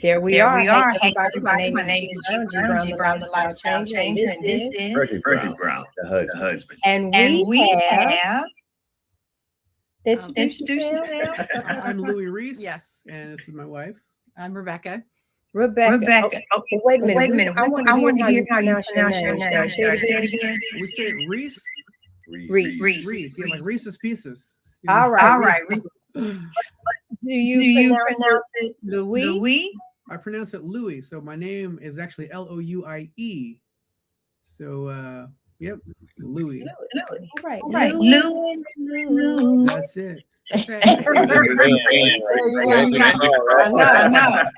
There we are. Hey, everybody. My name is G. Brown, G. Brown, the lifestyle changer. And this is Freddie Brown, the husband. And we have introduce yourself. I'm Louis Reese. Yes. And this is my wife. I'm Rebecca. Rebecca. Oh, wait a minute. I want to hear how you pronounce your name. Say it again. We say it Reese. Reese. Yeah, like Reese's Pieces. All right. Reese. Do you pronounce it Louis? I pronounce it Louis. So my name is actually Louie. So, yep, Louis. All right. Louis. That's it.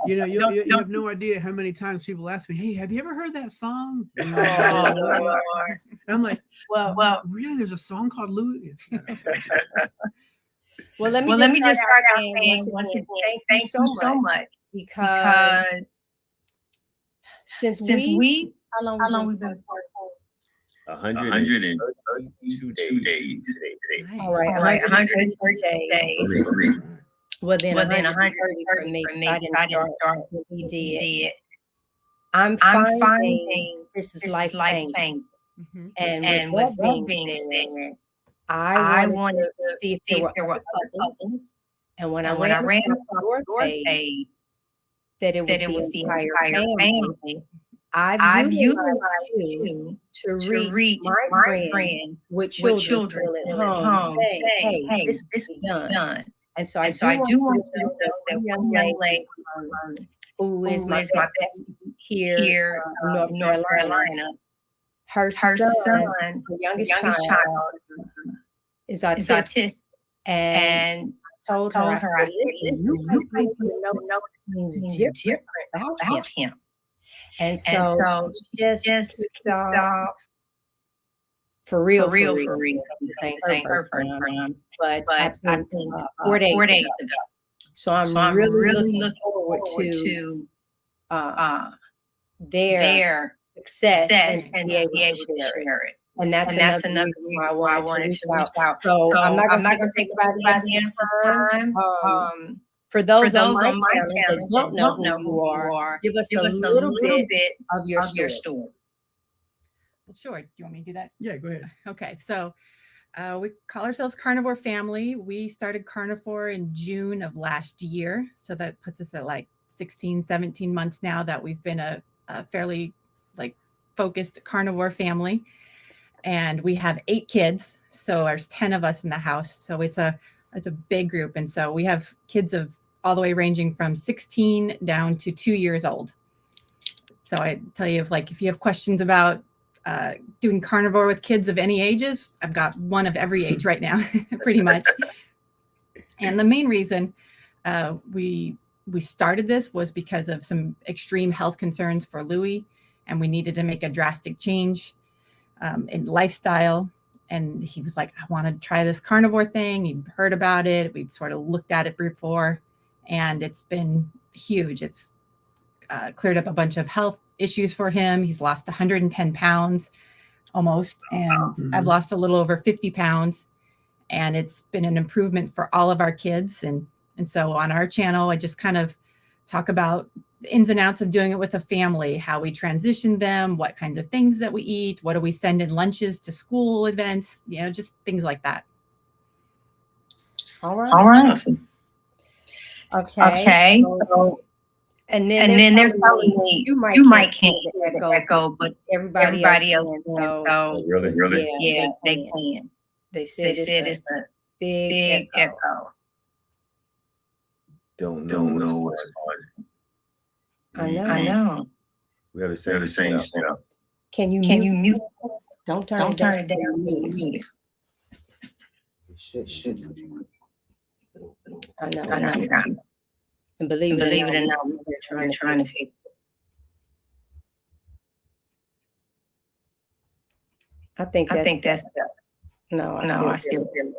You know, you have no idea how many times people ask me, "Hey, have you ever heard that song?" And I'm like, "Well, really? There's a song called Louis." Well, let me just start out saying once again, thank you so much because since we how long we've been apart? 132 days. All right, 130 days. Well, then 130 for me. I didn't start when we did. I'm finding this is life changing. And with that being said, I wanted to see if there were couples. And when I ran across your page, that it was the entire family. I've utilized you to reach my friends with children still at home. Say, hey, this is done. And so I do want to know that one young lady who is my best here in North Carolina, her son, her youngest child, is autistic. And I told her, I said, you might know something different about him. And so just kicked off for real, the same first time. But I think 4 days ago. So I'm really looking forward to their success and be able to share it. And that's another reason why I wanted to reach out. So I'm not going to take everybody else's time. For those on my channel that don't know who you are, give us a little bit of your story. Well, sure. Do you want me to do that? Yeah, go ahead. Okay. So we call ourselves Carnivore Family. We started Carnivore in June of last year. So that puts us at like 16, 17 months now that we've been a fairly like focused carnivore family. And we have 8 kids. So there's 10 of us in the house. So it's a big group. And so we have kids of all the way ranging from 16 down to 2 years old. So I tell you, if you have questions about doing carnivore with kids of any ages, I've got one of every age right now, pretty much. And the main reason we started this was because of some extreme health concerns for Louis, and we needed to make a drastic change in lifestyle. And he was like, I want to try this carnivore thing. He'd heard about it. We'd sort of looked at it before, and it's been huge. It's cleared up a bunch of health issues for him. He's lost 110 pounds almost, and I've lost a little over 50 pounds. And it's been an improvement for all of our kids. And so on our channel, I just kind of talk about the ins and outs of doing it with a family, how we transition them, what kinds of things that we eat, what do we send in lunches to school events, just things like that. All right. Okay. So, and then they're telling me you might can't echo, but everybody else can. So Really? Yeah, they can. They said it's a big echo. Don't know what's going. I know. We have the same stuff. Can you mute? Don't turn it down. Mute it. Should. I know. And believe it or not, we're trying to fix it. I think that's better. No, I still feel it.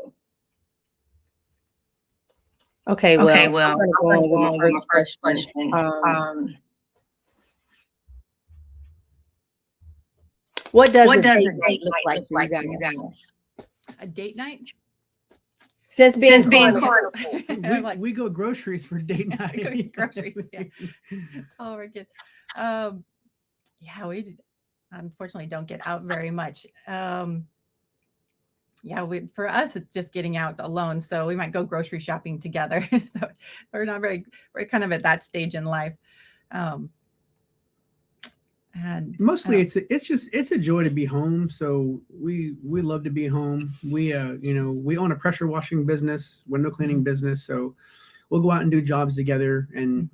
Okay, well, I'm going to go on with my first question. What does a date look like for you guys? A date night? Since being we go groceries for date night. Groceries, yeah. Oh, we're good. Yeah, we unfortunately don't get out very much. Yeah, for us it's just getting out alone. So we might go grocery shopping together. So we're kind of at that stage in life. And mostly it's a joy to be home. So we love to be home. We we own a pressure washing business, window cleaning business. So we'll go out and do jobs together, and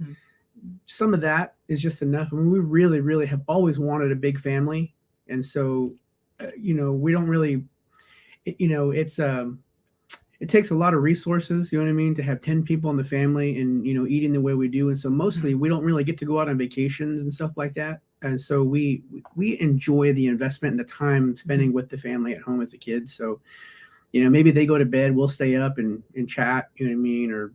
some of that is just enough. I mean, we really, really have always wanted a big family, and so we don't really, it takes a lot of resources, you know what I mean, to have 10 people in the family and eating the way we do. And so mostly we don't really get to go out on vacations and stuff like that. And so we enjoy the investment and the time spending with the family at home as a kid. So maybe they go to bed, we'll stay up and chat, you know what I mean, or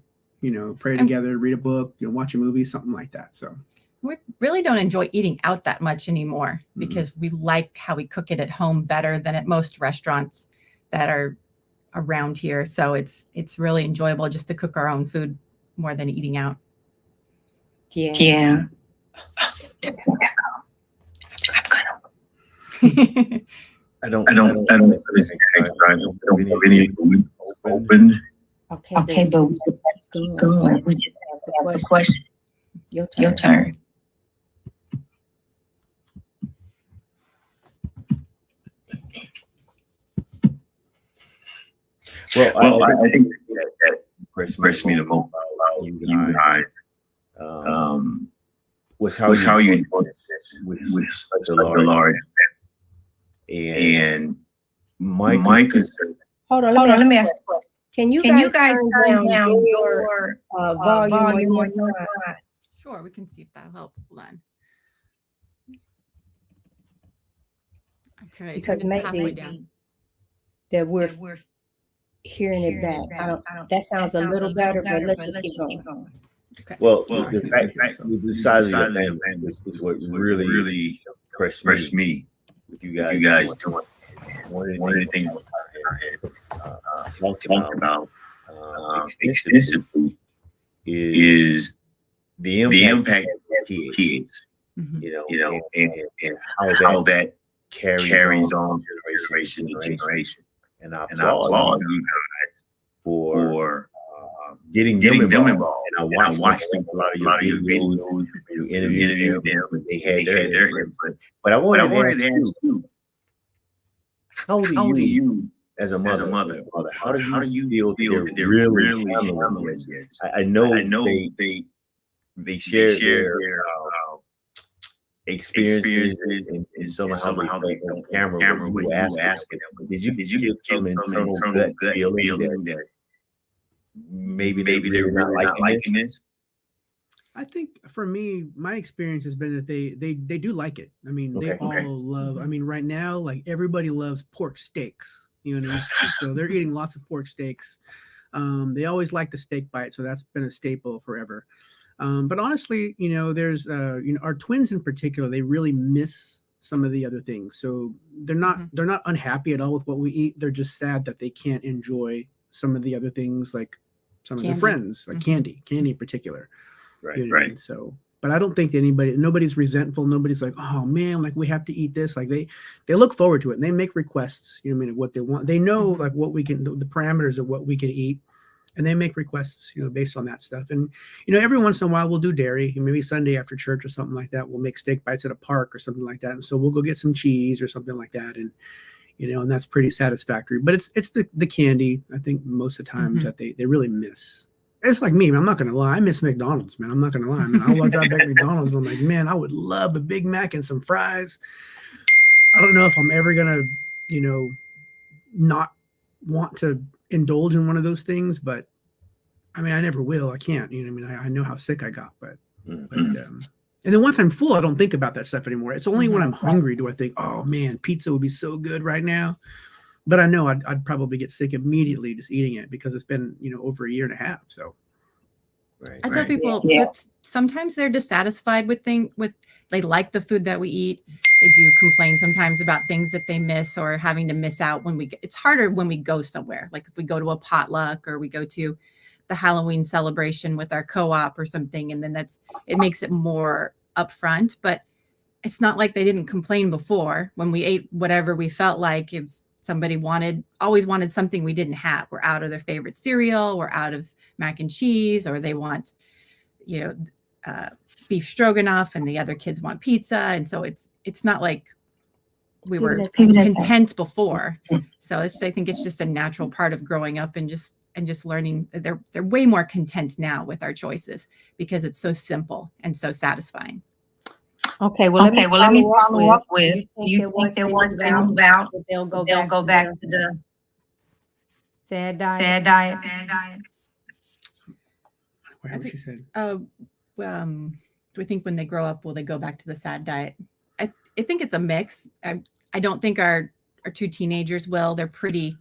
pray together, read a book, watch a movie, something like that. So we really don't enjoy eating out that much anymore because we like how we cook it at home better than at most restaurants that are around here. So it's really enjoyable just to cook our own food more than eating out. Yeah. I don't have any food open. Okay, but we just have to keep going. We just ask a question. Your turn. Well, I think that impressed me the most about you guys was how you enjoy this with such a large and my concern. Hold on, let me ask a question. Can you guys turn down your volume on your side? Sure, we can see if that'll help. Hold on. Okay, Because maybe that we're hearing it back. That sounds a little better, but let's just keep going. Okay. Well, the fact the size of your family is what really impressed me with you guys doing. One of the things talked about extensively is the impact of kids. And how that carries on generation to generation. And I applaud you guys for getting them involved. And I watched them a lot of your videos. You interviewed them, and they had their input. But I wanted to ask you, how do you, as a mother, how do you feel that they're really handling this? I know they share their experiences and somehow they on camera when you asking them. Did you get some internal gut feeling that maybe they're not liking this? I think for me, my experience has been that they do like it. I mean, they all love. I mean, right now, like everybody loves pork steaks. So they're eating lots of pork steaks. They always like the steak bite, so that's been a staple forever. But honestly, there's our twins in particular, they really miss some of the other things. So they're not unhappy at all with what we eat. They're just sad that they can't enjoy some of the other things, like some of their friends, like candy in particular. Right. So, but I don't think nobody's resentful. Nobody's like, oh man, like we have to eat this. Like they look forward to it and they make requests, what they want. They know like what we can, the parameters of what we can eat. And they make requests, based on that stuff. And, every once in a while we'll do dairy. And maybe Sunday after church or something like that, we'll make steak bites at a park or something like that. And so we'll go get some cheese or something like that. And, and that's pretty satisfactory. But it's the candy, I think, most of the times that they really miss. It's like me, man, I'm not going to lie. I miss McDonald's, man. I'm not going to lie. I mean, I'll drive back to McDonald's and I'm like, man, I would love a Big Mac and some fries. I don't know if I'm ever going to, not want to indulge in one of those things, but I mean, I never will. I can't. I know how sick I got, but and then once I'm full, I don't think about that stuff anymore. It's only when I'm hungry do I think, oh man, pizza would be so good right now. But I know I'd probably get sick immediately just eating it because it's been over a year and a half. So I tell people that sometimes they're dissatisfied with they like the food that we eat. They do complain sometimes about things that they miss or having to miss out it's harder when we go somewhere. Like if we go to a potluck or we go to the Halloween celebration with our co-op or something. And then it makes it more upfront, but it's not like they didn't complain before when we ate whatever we felt like. If somebody always wanted something we didn't have, we're out of their favorite cereal, we're out of mac and cheese, or they want, beef stroganoff and the other kids want pizza. And so it's not like we were content before. So I think it's just a natural part of growing up and just learning. They're way more content now with our choices because it's so simple and so satisfying. Okay, well, let me follow up with, do you think that once they move out, they'll go back to the sad diet? Whatever she said. Do we think when they grow up, will they go back to the sad diet? I think it's a mix. I don't think our two teenagers will. They're pretty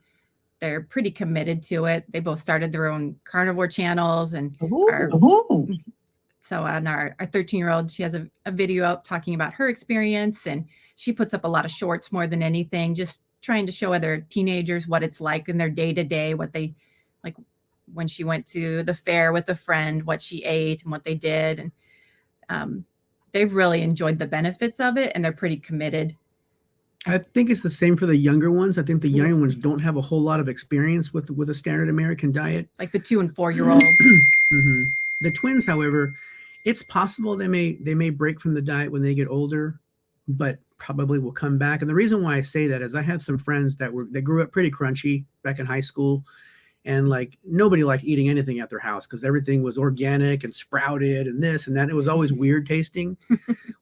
committed to it. They both started their own carnivore channels, and so on our 13-year-old, she has a video up talking about her experience, and she puts up a lot of shorts more than anything, just trying to show other teenagers what it's like in their day-to-day, what they like when she went to the fair with a friend, what she ate and what they did. And they've really enjoyed the benefits of it, and they're pretty committed. I think it's the same for the younger ones. I think the younger ones don't have a whole lot of experience with a standard American diet. Like the 2 and 4-year-old. Mm-hmm. The twins, however, it's possible they may break from the diet when they get older, but probably will come back. And the reason why I say that is I have some friends that grew up pretty crunchy back in high school, and like nobody liked eating anything at their house because everything was organic and sprouted and this and that. It was always weird tasting.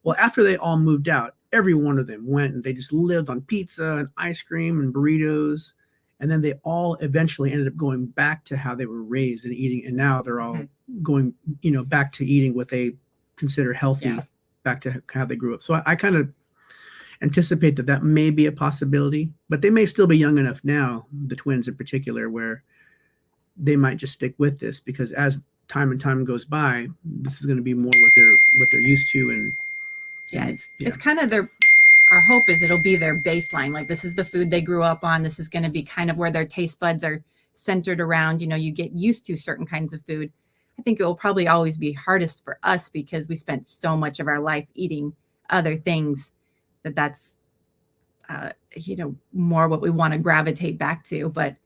Well, after they all moved out, every one of them went and they just lived on pizza and ice cream and burritos. And then they all eventually ended up going back to how they were raised and eating. And now they're all going, back to eating what they consider healthy, back to how they grew up. So I kind of anticipate that may be a possibility, but they may still be young enough now, the twins in particular, where they might just stick with this, because as time and time goes by, this is going to be more what they're used to. And it's kind of our hope is it'll be their baseline. Like, this is the food they grew up on. This is going to be kind of where their taste buds are centered around. You get used to certain kinds of food. I think it will probably always be hardest for us because we spent so much of our life eating other things that's more what we want to gravitate back to. But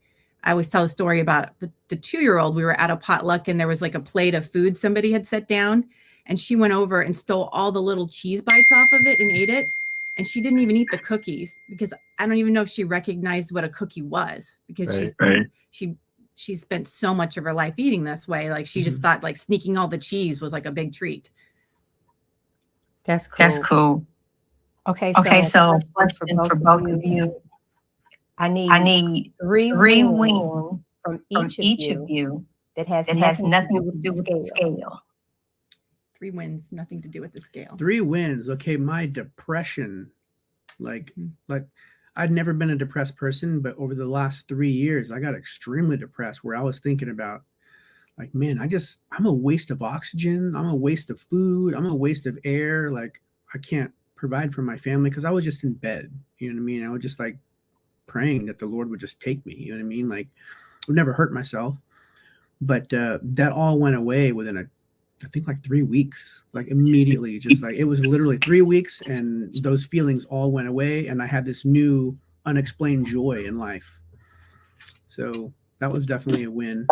I always tell a story about the 2-year-old. We were at a potluck and there was like a plate of food somebody had set down, and she went over and stole all the little cheese bites off of it and ate it. And she didn't even eat the cookies, because I don't even know if she recognized what a cookie was, because she spent so much of her life eating this way. Like, she just thought like sneaking all the cheese was like a big treat. That's cool. That's cool. Okay, so question for both of you. I need three wins from each of you that has nothing to do with the scale. 3 wins, nothing to do with the scale. 3 wins. Okay, my depression, like I'd never been a depressed person, but over the last 3 years, I got extremely depressed, where I was thinking about, like, man, I'm a waste of oxygen. I'm a waste of food. I'm a waste of air. Like, I can't provide for my family, because I was just in bed. You know what I mean? I was just like praying that the Lord would just take me. You know what I mean? Like, I've never hurt myself, but that all went away within I think like 3 weeks, like immediately. Just like, it was literally 3 weeks, and those feelings all went away, and I had this new unexplained joy in life. So that was definitely a win.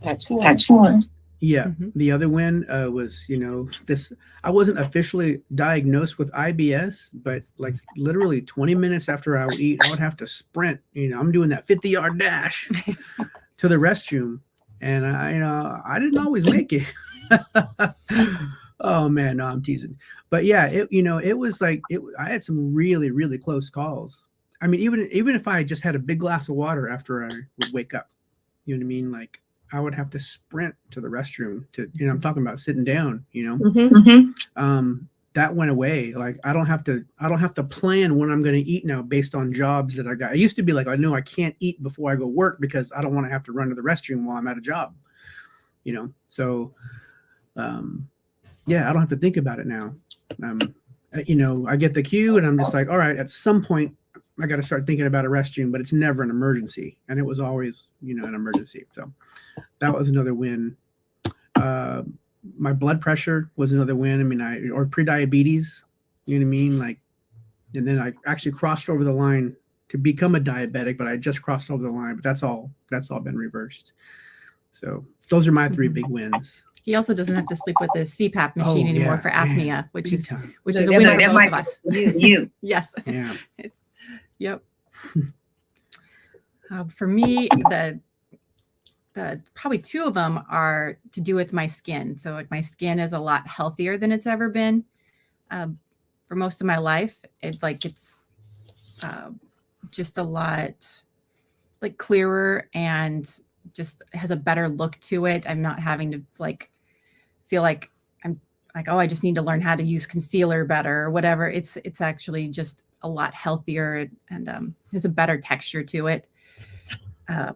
That's one. Yeah. The other win was, I wasn't officially diagnosed with IBS, but like literally 20 minutes after I would eat, I would have to sprint. I'm doing that 50-yard dash to the restroom. And I didn't always make it. Oh man, no, I'm teasing. But yeah, it was like, I had some really, really close calls. I mean, even if I just had a big glass of water after I would wake up, you know what I mean? Like, I would have to sprint to the restroom I'm talking about sitting down, that went away. Like, I don't have to plan when I'm going to eat now based on jobs that I got. I used to be like, I know I can't eat before I go work because I don't want to have to run to the restroom while I'm at a job, So, I don't have to think about it now. you know, I get the cue and I'm just like, all right, at some point I got to start thinking about a restroom, but it's never an emergency. And it was always, you know, an emergency. So that was another win. My blood pressure was another win. I mean, or pre-diabetes, you know what I mean? Like, and then I actually crossed over the line to become a diabetic, but I just crossed over the line, but that's all been reversed. So those are my 3 big wins. He also doesn't have to sleep with the CPAP machine anymore for apnea, man, which is time. a win for both of us. You. Yes. Yeah. Yep. For me, the probably 2 of them are to do with my skin. So like my skin is a lot healthier than it's ever been. For most of my life, it's just a lot like clearer and just has a better look to it. I'm not having to like feel like I'm like, oh, I just need to learn how to use concealer better or whatever. It's actually just a lot healthier and there's a better texture to it. And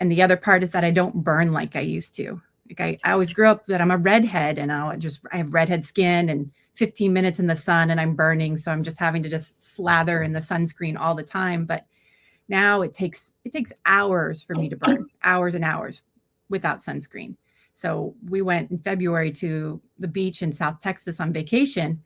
the other part is that I don't burn like I used to. Like I always grew up that I'm a redhead and I have redhead skin and 15 minutes in the sun and I'm burning. So I'm just having to just slather in the sunscreen all the time. But now it takes hours for me to burn, hours and hours without sunscreen. So we went in February to the beach in South Texas on vacation,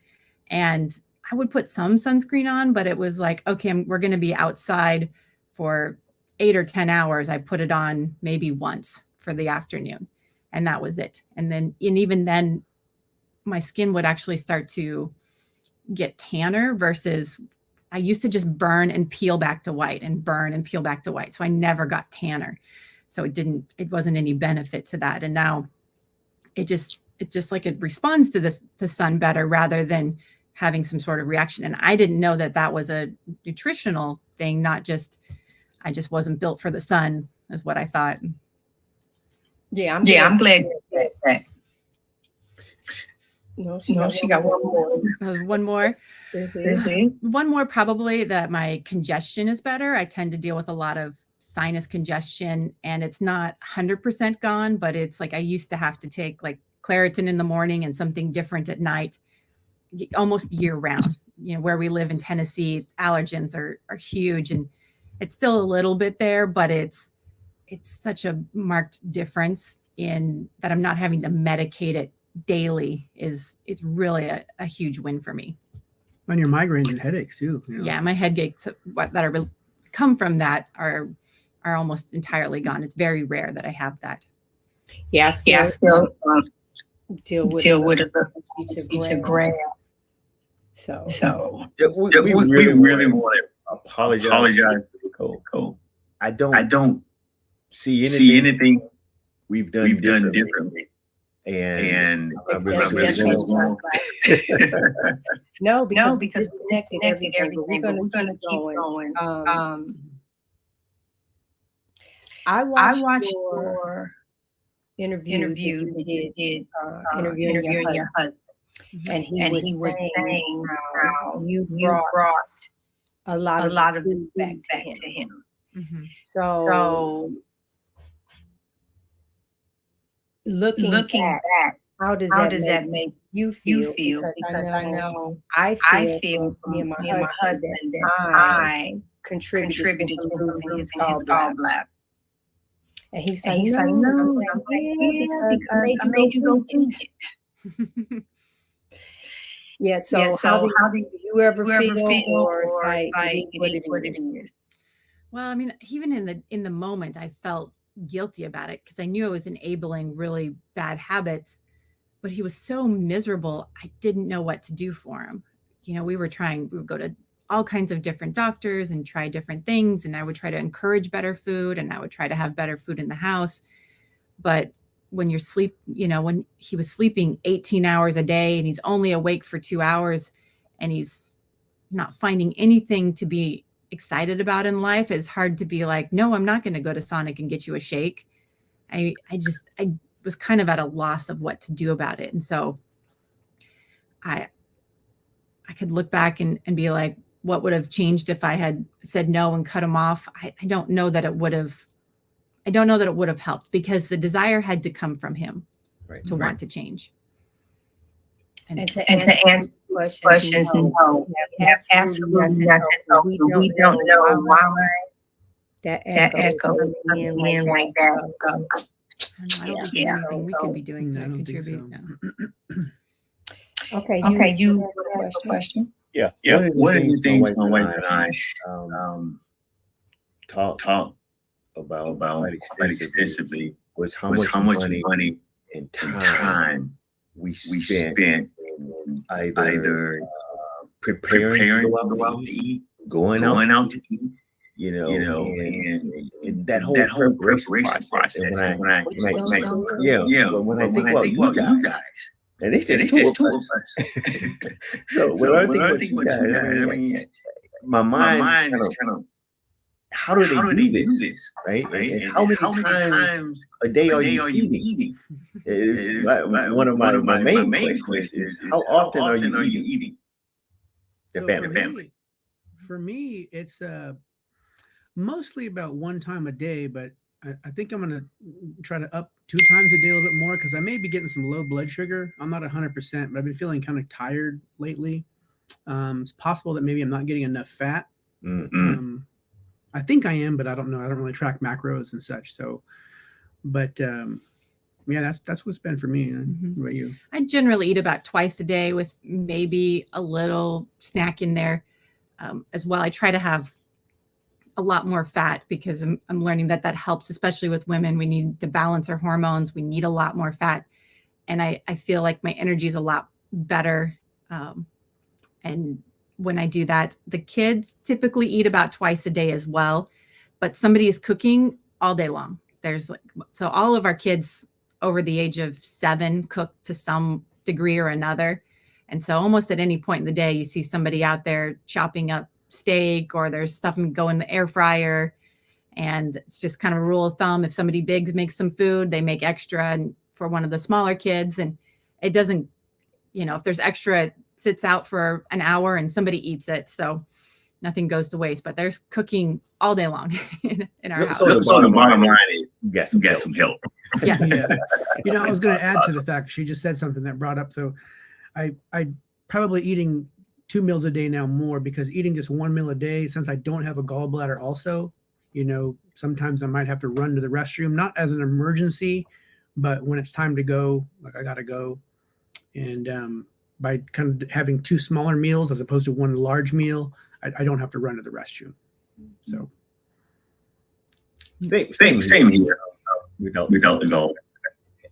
and I would put some sunscreen on, but it was like, okay, we're going to be outside for 8 or 10 hours. I put it on maybe once for the afternoon, and that was it. And even then, my skin would actually start to get tanner versus I used to just burn and peel back to white and burn and peel back to white. So I never got tanner. So it wasn't any benefit to that. And now it's just like it responds to the sun better rather than having some sort of reaction. And I didn't know that was a nutritional thing, not just, I just wasn't built for the sun is what I thought. Yeah, I'm glad you said that. No, she got one more. One more. Mm-hmm. One more, probably that my congestion is better. I tend to deal with a lot of sinus congestion, and it's not 100% gone, but it's like I used to have to take like Claritin in the morning and something different at night, almost year round. You know, where we live in Tennessee, allergens are huge, and it's still a little bit there, but it's such a marked difference in that I'm not having to medicate it daily it's really a huge win for me. And your migraines and headaches too. You know? Yeah, my headaches that are come from that are almost entirely gone. It's very rare that I have that. Yeah, I still deal with each grass. So we really want to apologize to Nicole. I don't see anything we've done differently. And no, because we connected everything. But we're gonna keep going. I watched your interview you did interviewing your husband, and he was saying how you brought a lot of food back to him. Mm-hmm. So looking back, how does that make you feel? Because I know I feel from me and my husband that I contributed to losing his gallbladder. And he's like, no, because I made you go get it. Yeah, so how do you ever feel, or it's like what it is? Well, I mean, even in the moment, I felt guilty about it because I knew I was enabling really bad habits, but he was so miserable. I didn't know what to do for him. You know, we would go to all kinds of different doctors and try different things. And I would try to encourage better food, and I would try to have better food in the house. But when when he was sleeping 18 hours a day and he's only awake for 2 hours and he's not finding anything to be excited about in life, it's hard to be like, no, I'm not going to go to Sonic and get you a shake. I was kind of at a loss of what to do about it. And so I could look back and be like, what would have changed if I had said no and cut him off? I don't know that it would have helped, because the desire had to come from him to want to change. And to answer questions, no. We have absolutely nothing. We don't know why that echo is coming in like that. So, I don't think there's anything we can be doing to contribute. No. okay, you ask a question. Yeah. One of the things my wife and I talked about quite extensively was how much money and time we spent in either preparing to go out to eat, going out to eat, and that whole preparation process. And when I think about you guys, and they said two of us. So when I think about you guys, I mean, my mind is kind of, how do they do this, right? And how many times a day are you eating? One of my main questions is, how often are you eating? The family. For me, it's mostly about one time a day, but I think I'm gonna try to up 2 times a day a little bit more, because I may be getting some low blood sugar. I'm not 100%, but I've been feeling kind of tired lately. It's possible that maybe I'm not getting enough fat. I think I am, but I don't know. I don't really track macros and such. So, but yeah, that's what's been for me. What about you? I generally eat about twice a day with maybe a little snack in there as well. I try to have a lot more fat because I'm learning that helps, especially with women. We need to balance our hormones. We need a lot more fat. And I feel like my energy is a lot better. And when I do that, the kids typically eat about twice a day as well, but somebody is cooking all day long. So all of our kids over the age of 7 cook to some degree or another. And so almost at any point in the day, you see somebody out there chopping up steak, or there's stuff go in the air fryer. And it's just kind of a rule of thumb. If somebody big makes some food, they make extra for one of the smaller kids. And it doesn't, if there's extra, it sits out for an hour and somebody eats it. So nothing goes to waste, but there's cooking all day long in our house. So the bottom line is, get some help. Yeah. I was going to add to the fact she just said something that brought up. So I probably eating 2 meals a day now more, because eating just 1 meal a day, since I don't have a gallbladder also, sometimes I might have to run to the restroom, not as an emergency, but when it's time to go, like I got to go. And by kind of having 2 smaller meals as opposed to 1 large meal, I don't have to run to the restroom. So same here. Without the goal,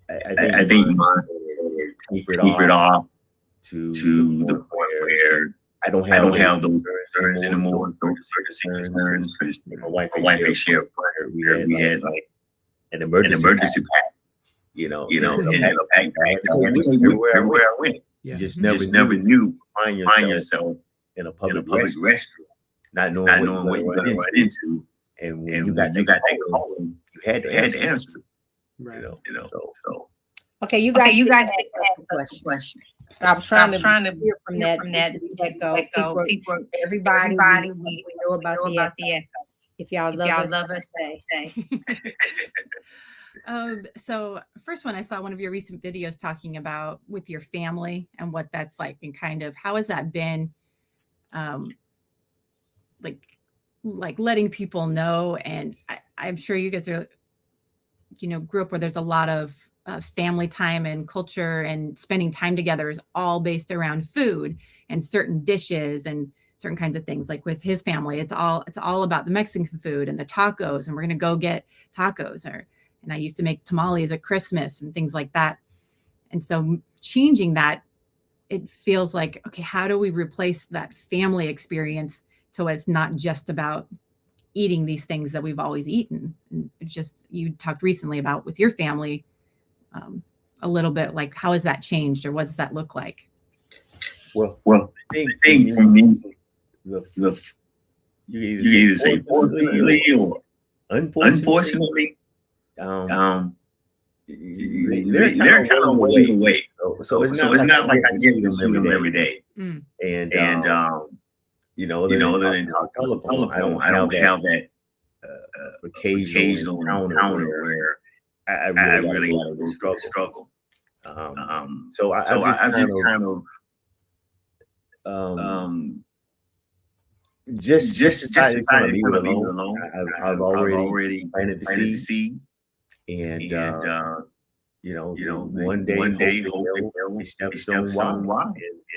I think mine tapered off to the point where I don't have those concerns anymore. Those concerns, because my wife and shared we had like an emergency pack. And I had to take everywhere I went. yeah. You just never knew find yourself in a public restroom, not knowing what you got into. And when you got that call, you had to answer. Right. So. Okay, you guys ask a question. I was trying to hear from that go. People, everybody, we know about the echo. If y'all love us, stay. So first one, I saw one of your recent videos talking about with your family and what that's like, and kind of how has that been, like letting people know. And I'm sure you guys are, grew up where there's a lot of family time and culture, and spending time together is all based around food and certain dishes and certain kinds of things. Like with his family, it's all about the Mexican food and the tacos, and we're going to go get tacos, and I used to make tamales at Christmas and things like that. And so changing that, it feels like, okay, how do we replace that family experience so it's not just about eating these things that we've always eaten? And it's just, you talked recently about with your family, a little bit, like how has that changed, or what does that look like? Well, I think for me, you either say fortunately or unfortunately, they're kind of ways away. So it's not like I get to see them every day. And other than telephone, I don't have that occasional encounter where I really got to struggle. So I just kind of just decided to leave it alone. I've already planted the seed, and one day hopefully they step on why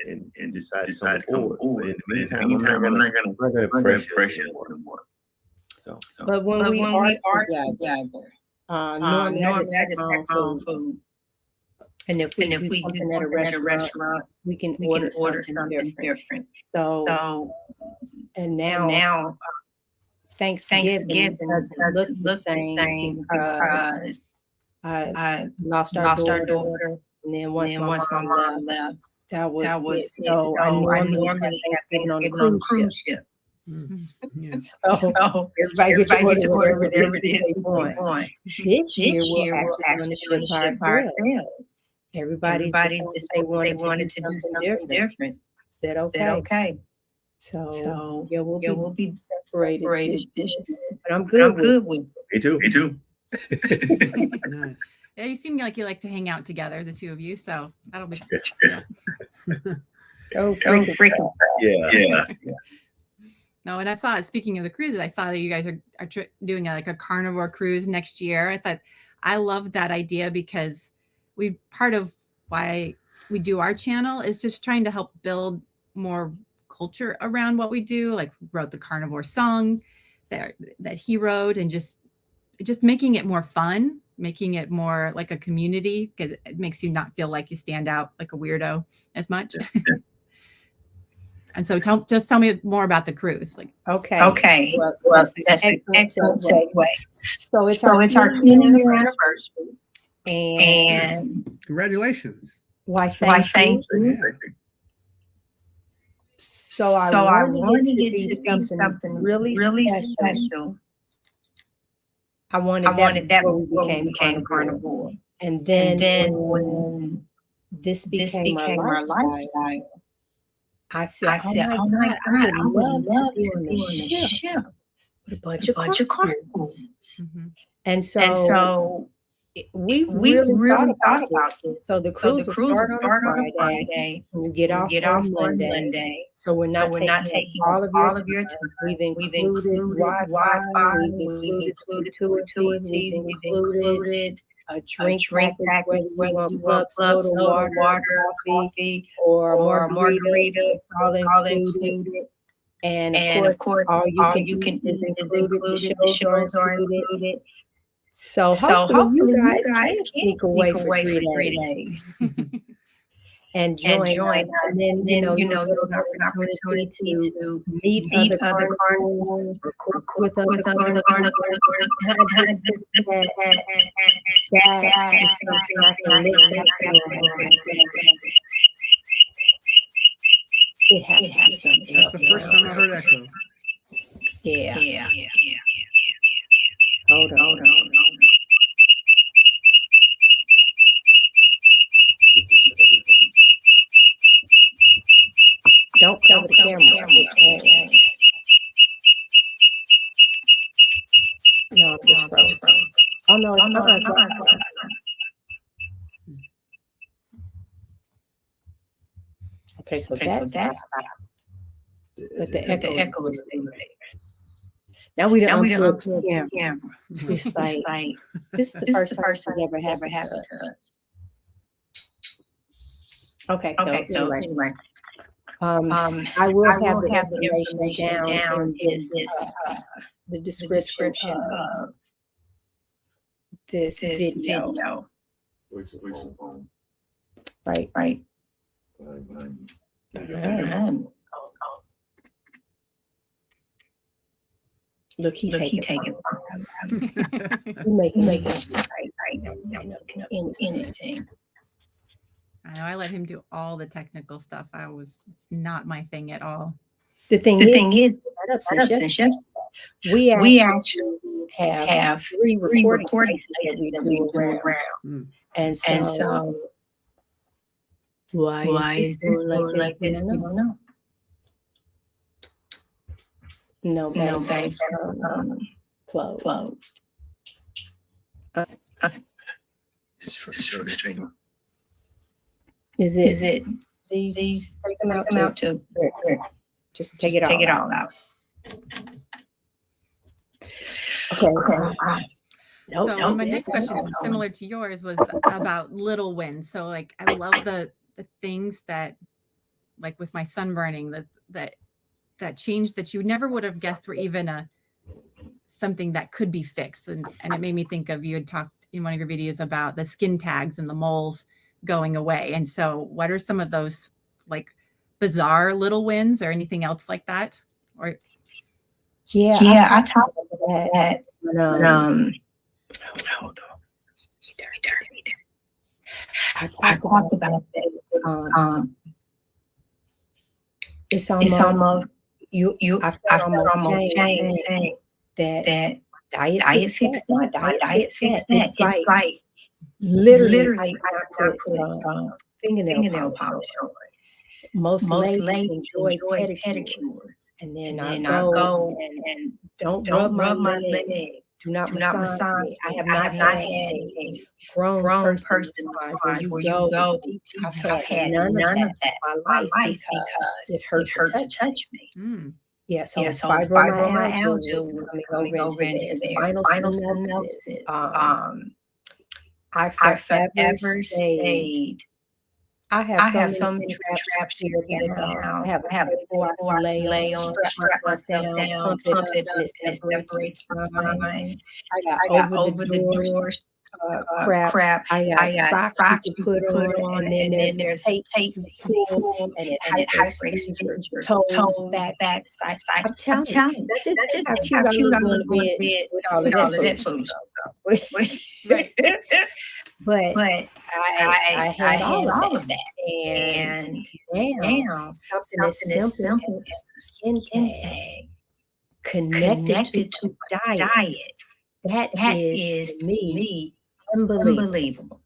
and decide to come forward. But in the meantime, I'm not gonna pressure anymore. So, but when we are together, normally I just pack my own food. And if we do something at a restaurant, we can order something different. So, and now Thanksgiving doesn't look the same because I lost our daughter, and then once my mom left, that was it. So I normally have Thanksgiving on a cruise ship. Yeah. So everybody get to order whatever it is they want. This year we're actually on the ship by ourselves. Everybody's just they wanted to do something different. Said okay. So yeah, we'll be separated this year. But I'm good with it. me too. Nice. Yeah, you seem like you like to hang out together, the two of you. So that'll be good. Oh, freaking. Yeah. No, and I saw it. Speaking of the cruises, I saw that you guys are doing like a carnivore cruise next year. I love that idea because part of why we do our channel is just trying to help build more culture around what we do. Like wrote the carnivore song that he wrote, and just making it more fun, making it more like a community, because it makes you not feel like you stand out like a weirdo as much. And so just tell me more about the cruise. Like, okay. Well, that's an excellent segue. So it's our 10-year anniversary, and Congratulations. why? Thank you. Yeah. So I wanted it to be something really special. I wanted that before we became carnivore, and then when this became our lifestyle, I said, oh my God, I would love to be on the ship with a bunch of carnivores. mm-hmm. And so we really thought about this. So the cruise will start on Friday. And we get off on Monday. So we're not taking all of your time. We've included Wi-Fi. We've included gratuities. We've included a drink package, whether you want club soda, water, coffee, or margarita, all included. And of course, all you can is included. The shows are included. So hopefully you guys can sneak away for 3 days and join us. And then, you'll have an opportunity to meet other carnivores or cook with other carnivores. It has to have something. That's the first time I heard echo. Yeah. Hold on. Don't cover the camera. No, just froze. Oh no, it's fine. Okay, so that's but the echo is there. Now we don't unplug the camera. It's like this is the first time it's ever happened to us. Okay, so anyway. I will have the information down in this the description of this video. Right. Look, he taking making anything. I know I let him do all the technical stuff. It's not my thing at all. The thing is, we actually have 3 recording places that we do around. And so why is this like this? We don't know. No banks closed. Is it these them out too. Here. Just take it all out. Okay. So my next question, similar to yours, was about little wins. So like, I love the things that, like with my sunburning, that change that you never would have guessed were even something that could be fixed. And it made me think of, you had talked in one of your videos about the skin tags and the moles going away. And so what are some of those like bizarre little wins or anything else like that? Or I talked about that. Hold on. I talked about that. It's almost you. I felt almost saying that diet fixed that. My diet fixed that. It's like literally I put fingernail polish on. Most ladies enjoy pedicures, and then I go and don't rub my leg. Do not massage me. I have not had a grown person massage where you go. I've had none of that in my life because it hurt to touch me. Yeah, so fibromyalgia was coming over into spinal stenosis. I forever stayed. I have so many traps here in the house. I have a table I lay on, strap myself down, pump it, and it separates spine. I got over the door crap. I got socks you put on, and then there's tape to pull, and it hydrates your toes back, side. I'm telling you, that's just how cute I look going to bed with all of that food. But I had all of that, and now something as simple as a skin tag connected to diet. That is to me unbelievable.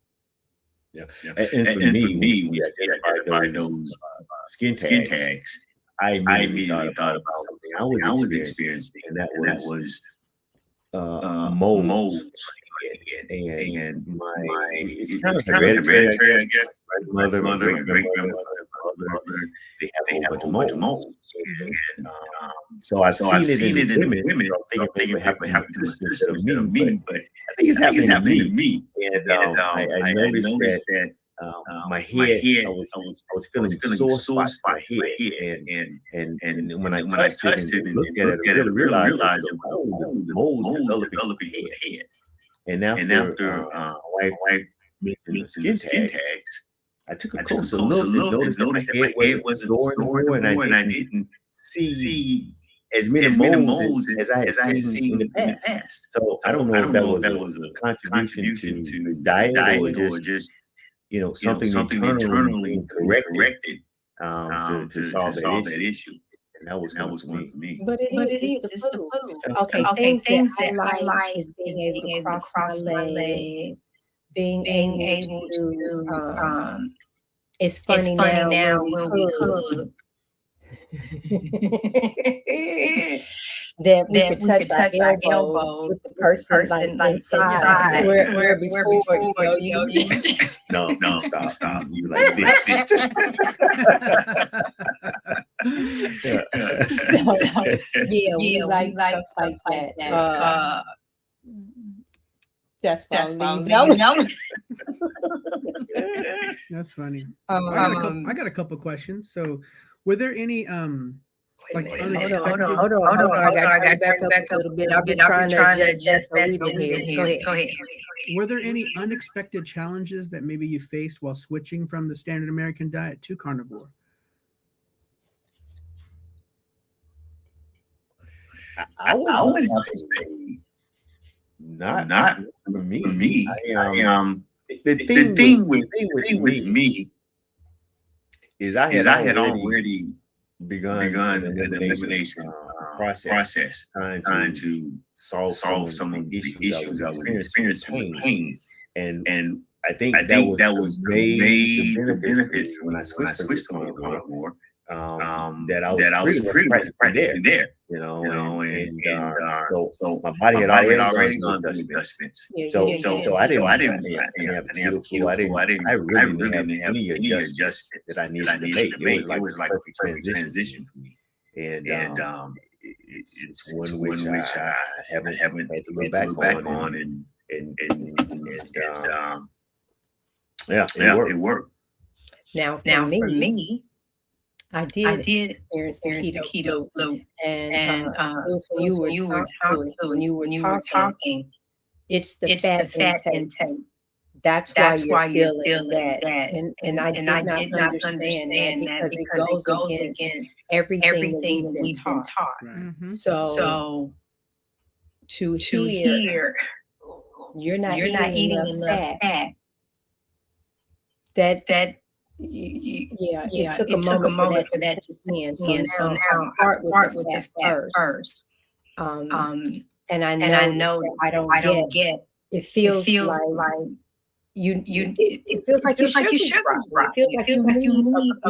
Yeah. And for me, we identified those skin tags. I immediately thought about something I was experiencing, and that was moles. And my it's kind of hereditary, I guess. My mother, great-grandmother, they have a bunch of moles. And, so I've seen it in women. I think it happen instead of me, but I think it's happening to me. And I noticed that my head, I was feeling sore spots in my head, and when I touched it and looked at it, I really realized the moles developing head. And after my wife mentioned the skin tags, I took a closer look and noticed that my head wasn't sore and I didn't see as many moles as I had seen in the past. So I don't know if that was a contribution to diet or just something internally corrected to solve that issue. And that was one for me. But it is it's the food. Okay, things that I like is being able to cross my legs, being able to it's funny now when we hug that we could touch our elbows with the person like side where before you no, stop. You like this. We like stuff like that. That's funny. That's funny. I got a couple questions. So, were there any like unexpected? Hold on. I got back up a little bit. I've been trying to adjust that. Go ahead. Were there any unexpected challenges that maybe you faced while switching from the standard American diet to carnivore? I would have to say not for me. The thing with me is I had already begun an elimination process trying to solve some of the issues I was experiencing pain. And I think that was the main benefit when I switched to carnivore that I was pretty much practically there, so my body had already gone through adjustments. So I didn't have beautiful. I really didn't have any adjustments that I needed to make. It was like a perfect transition for me, and it's one which I haven't had to look back on, and it worked. Now for me, I did experience the keto loop, and it was when you were talking. It's the fat intake. That's why you're feeling that. And I did not understand that because it goes against everything that we've been taught. Mhm. So to hear you're not eating enough fat, that it took a moment for that to sink in. So now I'll start with the fat first. And I know that I don't get. It feels like it feels like your sugar's right. It feels like you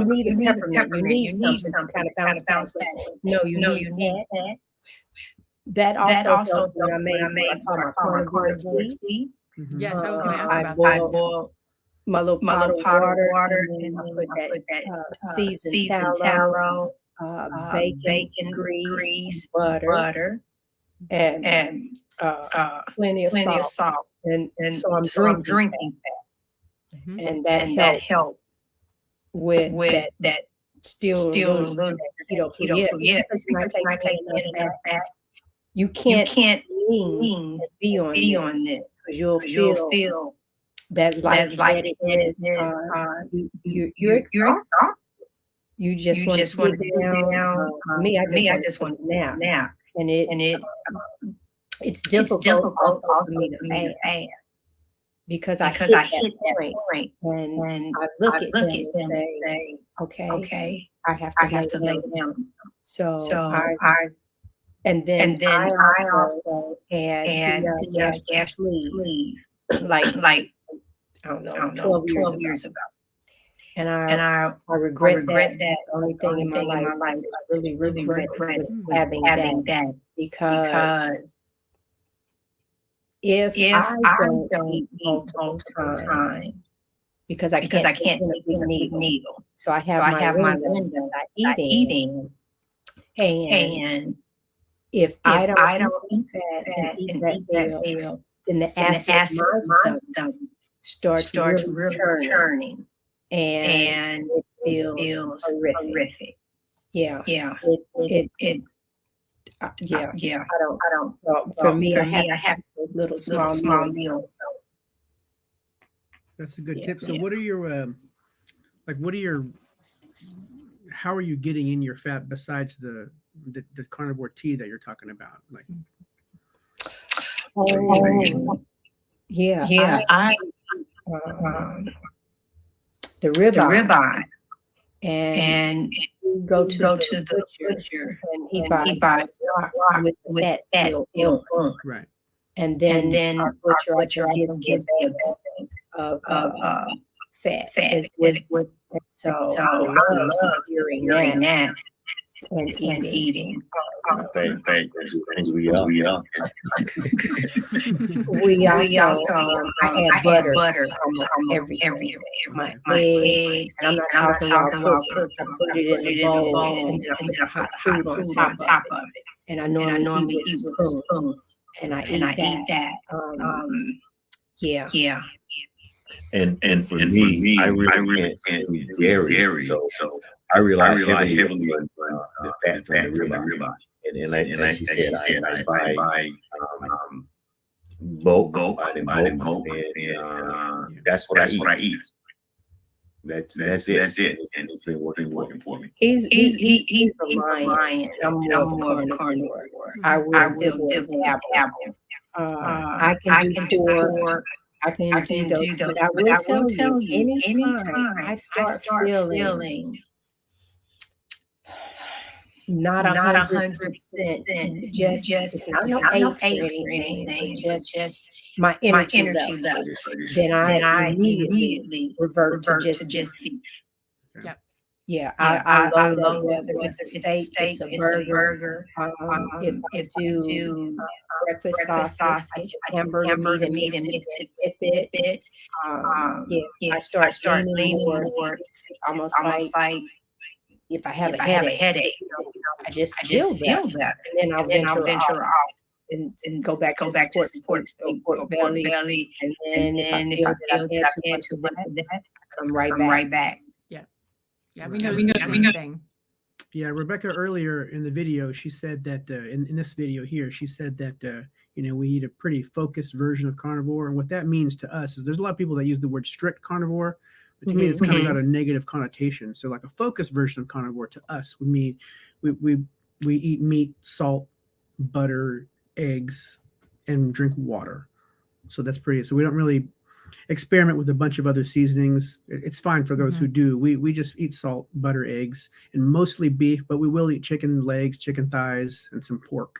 need a peppermint. You need something to kind of bounce back. No, you need that. That also helped when I made my carnivore tea. Yes, I was going to ask I about that. boiled my little pot of water, and I put that seasoned tallow, bacon grease, butter, and plenty of salt. And so I'm drinking that, Mhm. and that helped with that still keto. Yeah, because you might take enough fat. You can't lean and be on this because you'll feel that like it is. You're exhausted. You just want to sit down. Me, I just want to nap. And it's difficult also for me to fast because I hit that point and I look at them and say, okay, I have to lay down. So I and then I also had gastric sleeve like I don't know 12 years ago. And I regret that. The only thing in my life I really regret was having that because if I don't eat multiple times because I can't take in a big needle, so I have my window eating, and if I don't eat that and eat that meal, then the acid in my stomach starts really churning, and it feels horrific. Yeah. It I don't. So for me, I have those little small meals. That's a good tip. So what are your how are you getting in your fat besides the carnivore tea that you're talking about? Like, I the ribeye, and go to the butcher, and he buys block with that still on. right. And then our butcher also gives me a bag of fat as with. So I love hearing that and eating. Thank we are. We also I add butter almost every my eggs, and I'm not talking about cooking. I put it in a bowl and then I put the hot food on top of it. And I normally eat with a spoon, and I eat that. Yeah. And for me, I really can't eat dairy, so I rely heavily on the fat from the ribeye. And like she said, I buy bulk, and that's what I eat. That's it. And it's been working for me. He's the lion. I'm more of a carnivore. I will dibble dabble. I can do pork. I can do those. But I will tell you, anytime I start feeling not 100%, just it's not no aches or anything, but just my energy levels, then I immediately revert to just beef. Yep. Yeah, I love that, whether it's a steak, it's a burger. burger. If I do breakfast sausage, hamburger meat and mix it with it. Yeah, I start leaning more. It's almost like if I have a headache, I just feel that, and then I'll venture off and go back to pork belly, and then if I feel that I've had too much of that, I come right back. Yeah, we know the same thing. Yeah, Rebecca earlier in the video, she said that in this video here, she said that we eat a pretty focused version of carnivore, and what that means to us is there's a lot of people that use the word strict carnivore, but to me it's kind of got a negative connotation. So like a focused version of carnivore to us would mean we eat meat, salt, butter, eggs, and drink water. So that's pretty. So we don't really experiment with a bunch of other seasonings. It's fine for those who do. We just eat salt, butter, eggs, and mostly beef, but we will eat chicken legs, chicken thighs, and some pork.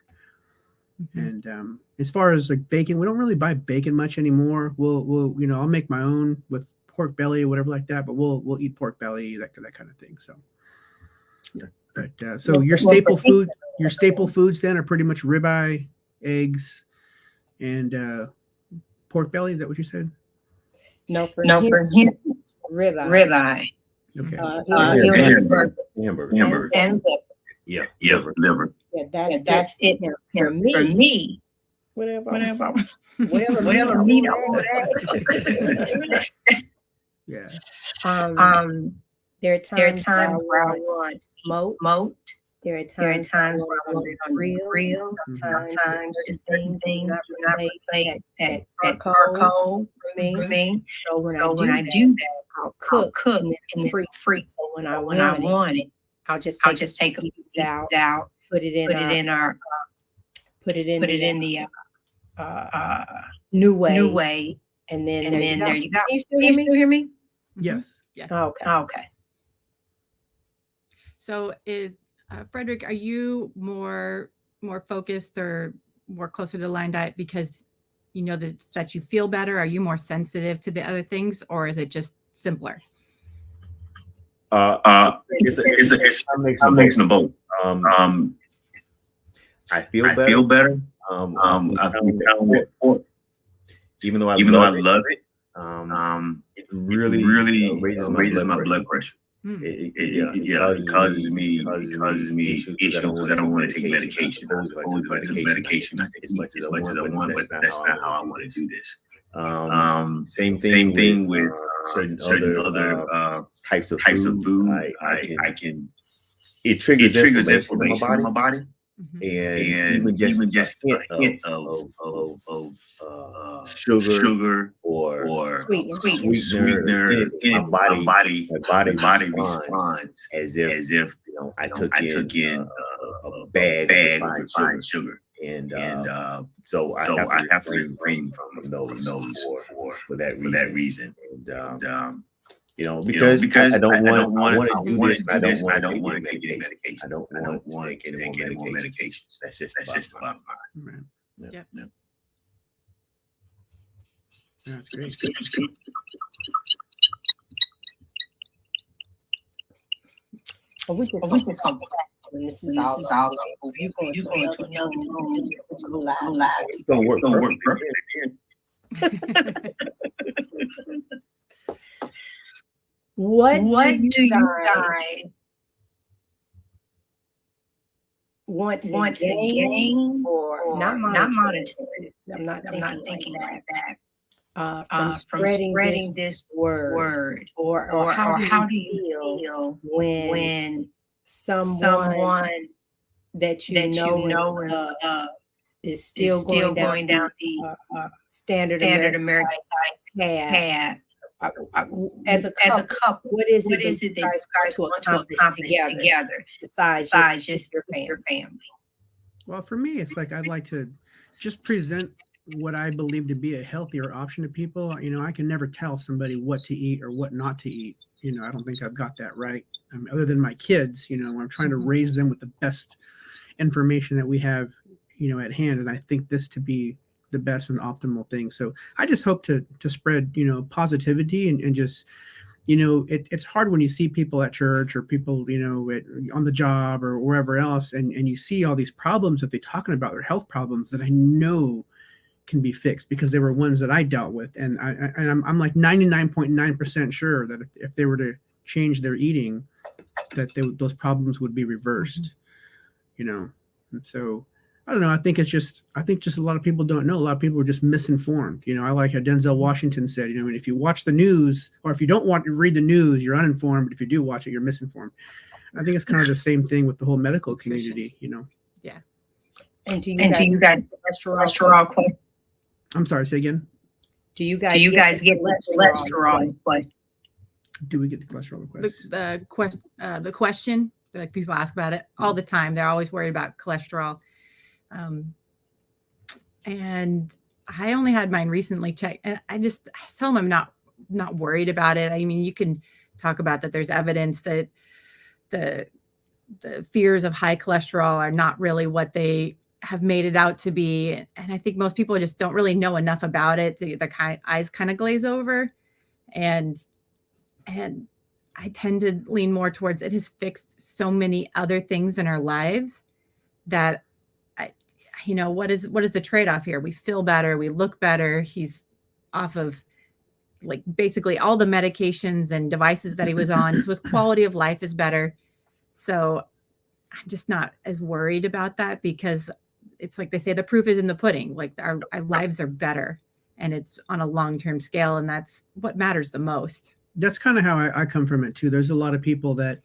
And as far as like bacon, we don't really buy bacon much anymore. We'll I'll make my own with pork belly or whatever like that, but we'll eat pork belly, that kind of thing. So but so your staple foods then are pretty much ribeye, eggs, and pork belly. Is that what you said? No, for him, ribeye. Okay. Hamburger. And Yeah, liver. liver. Yeah, that's it for me. Whatever meat I want. Yeah. There are times where I want smoked. There are times where I want it on grill. Sometimes there's certain things not replace that charcoal for me. So when I do that, I'll cook in the freeze. So when I want it, I'll just take a piece out, put it in the new way, and then there you go. Can you still hear me? Yes. Yeah. Okay. So Frederick, are you more focused or more closer to the Line diet because you know that you feel better? Are you more sensitive to the other things, or is it just simpler? It's a combination of both. I feel better. I feel pork. Even though I love it, it really raises my blood pressure. It causes me issues. I don't want to take medication. I suppose medication as much as I want, but that's not how I want to do this. Same thing with certain other types of food. I can. It triggers inflammation in my body. And even just a hint of sugar or sweetener in my body responds as if I took in a bag of refined sugar. And so I have to refrain from those for that reason. And because I don't want to do this, I don't want to take any medication. I don't want to take any more medications. That's just the bottom line. Yep. That's great. Well, we just come this is all. You going to another live. It's gonna work perfect. What do you guys want to gain or not monetary? I'm not thinking like that. From spreading this word, or how do you feel when someone that you know is still going down the standard American path? As a couple, what is it that you guys want to accomplish together besides just your family? Well, for me, it's like I'd like to just present what I believe to be a healthier option to people. I can never tell somebody what to eat or what not to eat. I don't think I've got that right. Other than my kids, I'm trying to raise them with the best information that we have, at hand. And I think this to be the best and optimal thing. So I just hope to spread, positivity and just it's hard when you see people at church or people, on the job or wherever else, and you see all these problems that they're talking about, their health problems that I know can be fixed because they were ones that I dealt with. And I'm like 99.9% sure that if they were to change their eating, that those problems would be reversed, And so I don't know. I think just a lot of people don't know. A lot of people are just misinformed. I like how Denzel Washington said, if you watch the news, or if you don't want to read the news, you're uninformed. But if you do watch it, you're misinformed. I think it's kind of the same thing with the whole medical community, Yeah. And do you guys cholesterol question? I'm sorry, say again. Do you guys get cholesterol? Do we get the cholesterol request? The question, like people ask about it all the time. They're always worried about cholesterol. And I only had mine recently checked, and I tell them I'm not worried about it. I mean, you can talk about that. There's evidence that the fears of high cholesterol are not really what they have made it out to be. And I think most people just don't really know enough about it. Their eyes kind of glaze over, and I tend to lean more towards it has fixed so many other things in our lives that what is the trade-off here? We feel better. We look better. He's off of like basically all the medications and devices that he was on. So his quality of life is better. So I'm just not as worried about that because it's like they say, the proof is in the pudding. Like our lives are better and it's on a long-term scale. And that's what matters the most. That's kind of how I come from it too. There's a lot of people that,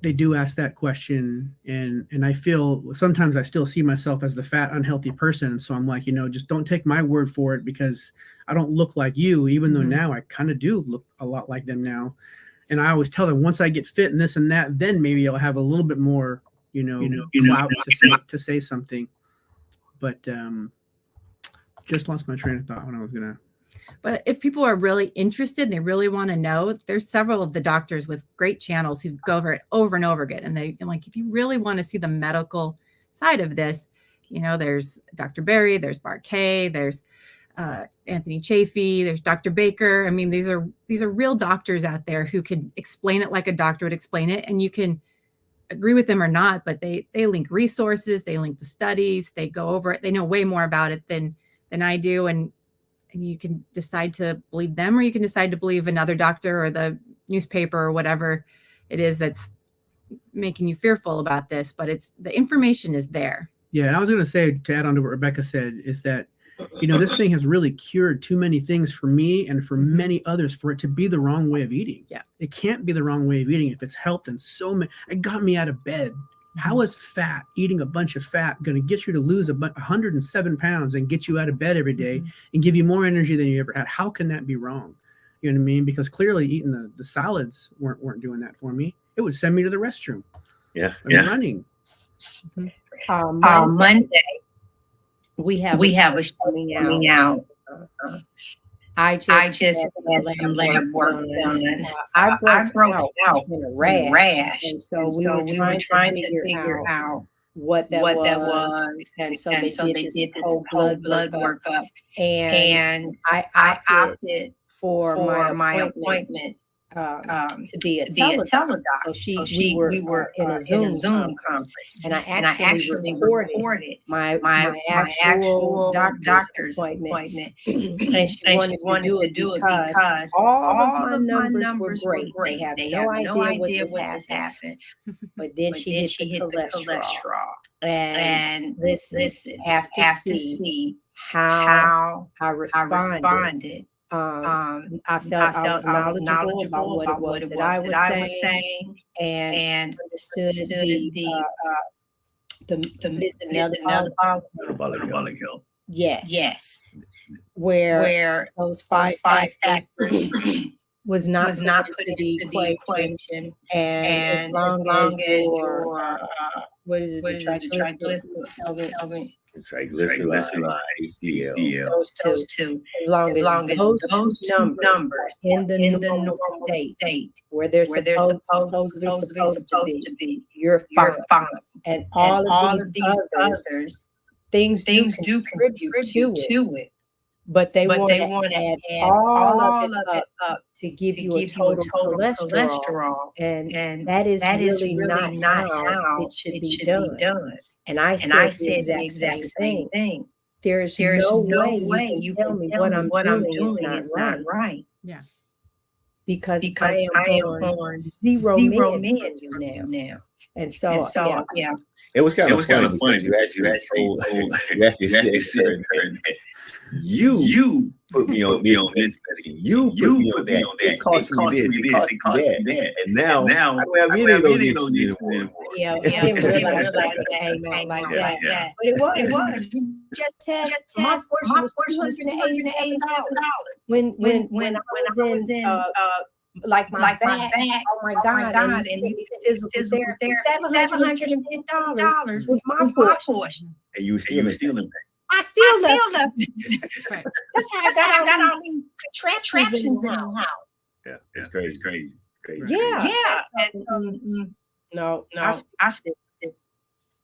they do ask that question, and I feel sometimes I still see myself as the fat, unhealthy person. So I'm like, just don't take my word for it because I don't look like you, even though now I kind of do look a lot like them now. And I always tell them once I get fit and this and that, then maybe I'll have a little bit more, clout to say something. But just lost my train of thought when I was gonna. But if people are really interested and they really want to know, there's several of the doctors with great channels who go over it over and over again. And if you really want to see the medical side of this, there's Dr. Berry, there's Bart Kay, there's Anthony Chafee, there's Dr. Baker. I mean, these are real doctors out there who can explain it like a doctor would explain it. And you can agree with them or not, but they link resources, they link the studies, they go over it. They know way more about it than I do. And you can decide to believe them, or you can decide to believe another doctor or the newspaper or whatever it is that's making you fearful about this. But the information is there. Yeah. And I was going to say, to add on to what Rebecca said, is that, this thing has really cured too many things for me and for many others for it to be the wrong way of eating. Yeah. It can't be the wrong way of eating if it's helped in so many. It got me out of bed. How is eating a bunch of fat, going to get you to lose 107 pounds and get you out of bed every day and give you more energy than you ever had? How can that be wrong? You know what I mean? Because clearly eating the salads weren't doing that for me. It would send me to the restroom. Yeah. Running. Monday, we have a show coming out. I just had lab work done. I broke out in a rash. And so we were trying to figure out what that was. And so they did this whole blood workup. And I opted for my appointment to be a teledoctor. So we were in a Zoom conference, and I actually recorded my actual doctor's appointment. And she wanted to do it because all of my numbers were great. They have no idea what has happened. But then she hit the cholesterol. And listen, have to see how I responded. I felt I was knowledgeable about what it was that I was saying, and understood the metabolic health. Yes. Where those five factors was not put into the equation, and as long as your what is it? The triglyceride, HDL. Those two. As long as those numbers in the normal state where they're supposed to be, you're fine. And all of these others, things do contribute to it. but they want to add all of it up to give you a total cholesterol, and that is really not how it should be done. And I said the exact same thing. There's no way you can tell me what I'm doing is not right. Yeah. Because I am on zero meds now. And so yeah. It was kind of funny because you actually said you put me on this. You put me on that. It cost me this. It cost me that. And now I really don't need those anymore. Yeah, I didn't realize that it came out like that. But it was. Just test. My portion was $287 when I was in like my back. Oh my God! And physical therapy. $750 was my portion. And you were still in I still left. That's how I got all these contractions in the house. Yeah, it's crazy. Yeah. No. I still.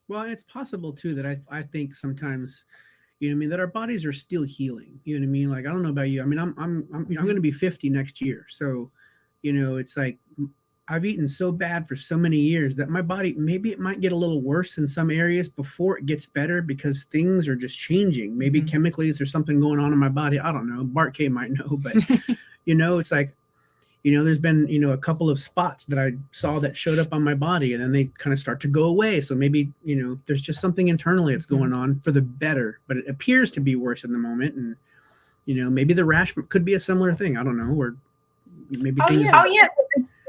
Well, and it's possible too that I think sometimes, you know what I mean, that our bodies are still healing. You know what I mean? Like, I don't know about you. I mean, I'm going to be 50 next year. So, you know, it's like I've eaten so bad for so many years that my body, maybe it might get a little worse in some areas before it gets better because things are just changing. Maybe chemically there's something going on in my body. I don't know. Bart K might know, but you know, it's like, you know, there's been, you know, a couple of spots that I saw that showed up on my body and then they kind of start to go away. So maybe, you know, there's just something internally that's going on for the better, but it appears to be worse in the moment. And, you know, maybe the rash could be a similar thing. I don't know. Or maybe things.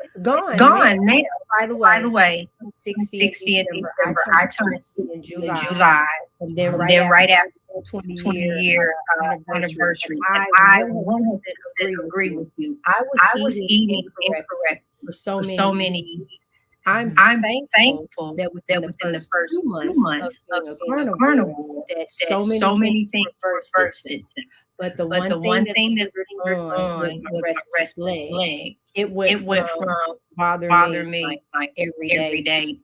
It's gone now. By the way, 60 in December. I turned 60 in July. And then right after 20-year anniversary. I 100% agree with you. I was eating incorrect for so many years. I'm thankful that within the first 2 months of being a carnivore, that so many things reversed. But the one thing that really was my restless leg. It went from bother me like every day,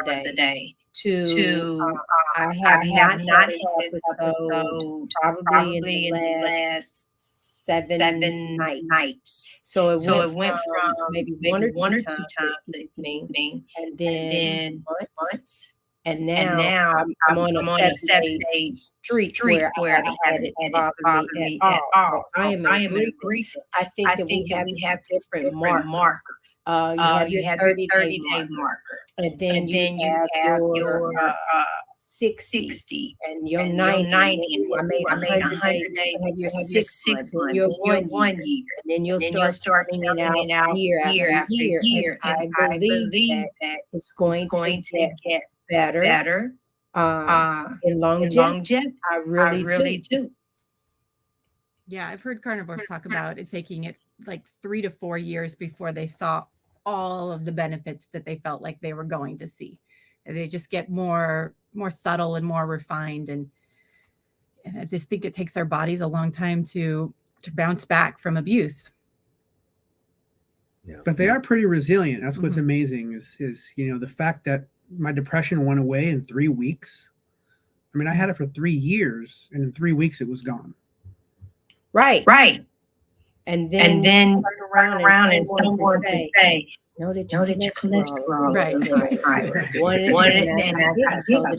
times a day, to I have not had an episode probably in the last 7 nights. So it went from maybe one or two times a evening, and then months. And now I'm on a 7-day streak where I haven't bother me at all. So I am agree. I think that we have different markers. You have your 30-day marker, and then you have your 60 and your 90. I made 100 days. You have your 6 months, your 1 year, and then you'll start counting it out year after year. And I believe that it's going to get better in longevity. I really do. Yeah, I've heard carnivores talk about it taking it like 3 to 4 years before they saw all of the benefits that they felt like they were going to see. And they just get more subtle and more refined, and I just think it takes our bodies a long time to bounce back from abuse. Yeah, but they are pretty resilient. That's what's amazing is you know, the fact that my depression went away in 3 weeks. I mean, I had it for 3 years, and in 3 weeks it was gone. Right. And then turn around and someone would say, know that your cholesterol. Right. And I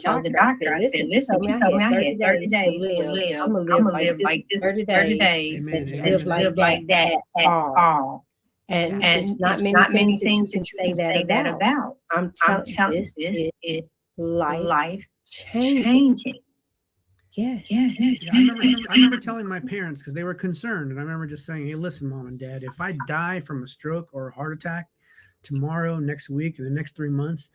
told the doctor, I said, listen, you told me I had 30 days to live. I'm going to live like this 30 days and live like that at all. And it's not many things that you can say that about. I'm telling you, this is life changing. Yeah. I remember telling my parents, because they were concerned, and I remember just saying, hey, listen, Mom and Dad, if I die from a stroke or a heart attack tomorrow, next week, in the next 3 months,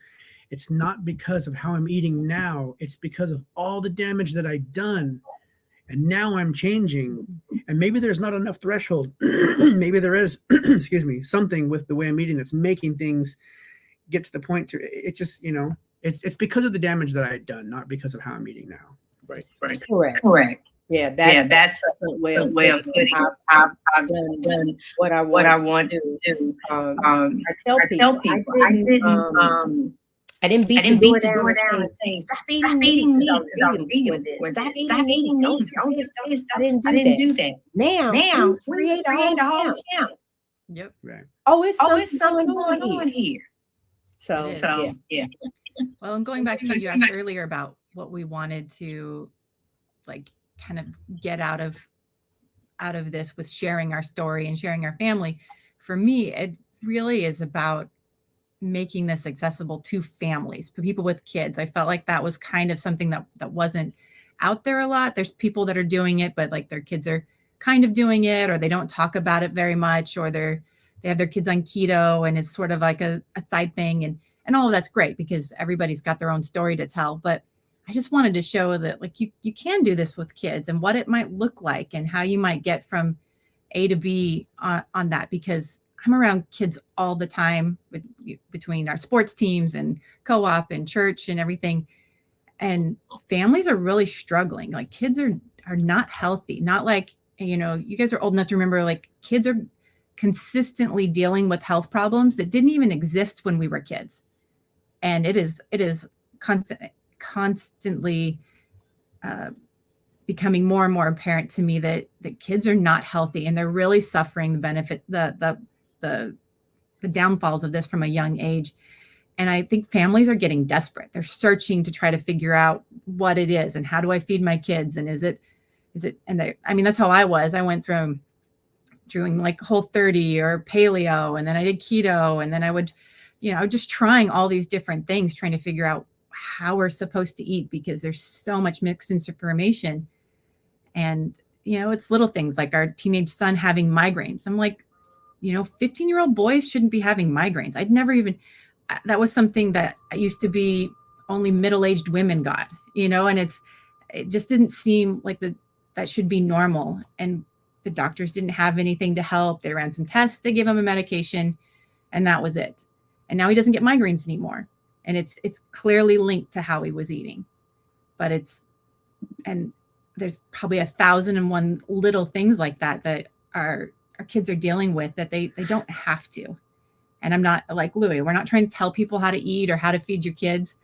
it's not because of how I'm eating now. It's because of all the damage that I've done. And now I'm changing. And maybe there's not enough threshold. Maybe there is, excuse me, something with the way I'm eating that's making things get to the point to, it's just, you know, it's because of the damage that I had done, not because of how I'm eating now. Right. Correct. Yeah, that's a way of putting it. I've done what I want to do. I tell people I didn't I didn't beat the door down and say, stop eating meat because I was vegan before this. Stop eating meat. Don't do this. I didn't do that. Now, create a whole account. Yep. Right. Oh, it's something going on here. So yeah. Well, and going back to you asked earlier about what we wanted to like kind of get out of this with sharing our story and sharing our family. For me, it really is about making this accessible to families, for people with kids. I felt like that was kind of something that wasn't out there a lot. There's people that are doing it, but like their kids are kind of doing it, or they don't talk about it very much, or they have their kids on keto and it's sort of like a side thing. And all of that's great because everybody's got their own story to tell. But I just wanted to show that like you can do this with kids and what it might look like and how you might get from A to B on that, because I'm around kids all the time between our sports teams and co-op and church and everything. And families are really struggling. Like kids are not healthy. Not like, you know, you guys are old enough to remember, like kids are consistently dealing with health problems that didn't even exist when we were kids. And it is constantly becoming more and more apparent to me that kids are not healthy and they're really suffering the downfalls of this from a young age. And I think families are getting desperate. They're searching to try to figure out what it is and how do I feed my kids? And is it, and I mean, that's how I was. I went from doing like Whole30 or paleo, and then I did keto. And then I would, you know, just trying all these different things, trying to figure out how we're supposed to eat because there's so much mixed information. And, you know, it's little things like our teenage son having migraines. I'm like, you know, 15-year-old boys shouldn't be having migraines. I'd never even, that was something that used to be only middle-aged women got, you know, and it just didn't seem like that should be normal. And the doctors didn't have anything to help. They ran some tests, they gave him a medication, and that was it. And now he doesn't get migraines anymore. And it's clearly linked to how he was eating. But and there's probably 1,001 little things like that our kids are dealing with that they don't have to. And I'm not like Louie, we're not trying to tell people how to eat or how to feed your kids,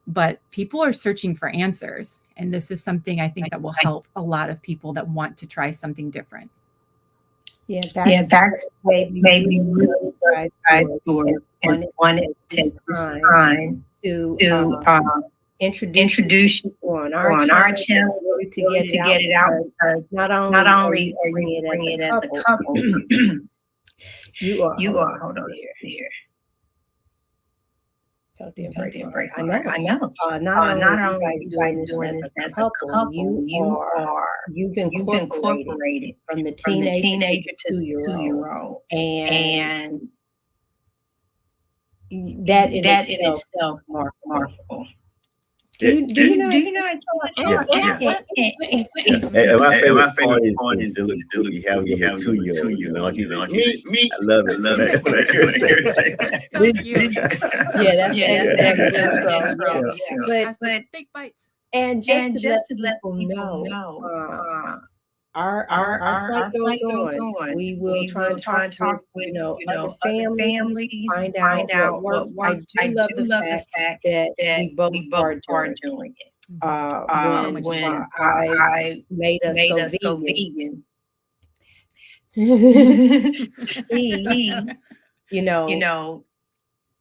but people are searching for answers. And this is something I think that will help a lot of people that want to try something different. Yeah, that's maybe really guys wanted to take this time to introduce you on our channel to get it out. Not only are you bringing it as a couple, you are hold on here. Healthy embrace. I know. Not only are you guys doing this as a couple, you've incorporated from the teenager to 2-year-old, and that in itself remarkable. Do you know? My favorite part is you have a 2-year-old. You know, she's like, me. I love it. When I hear her say that. That's but big bites. And just to let people know, our fight goes on. We will try and talk with other families, find out what works. I do love the fact that we both are doing it. When I made us go vegan,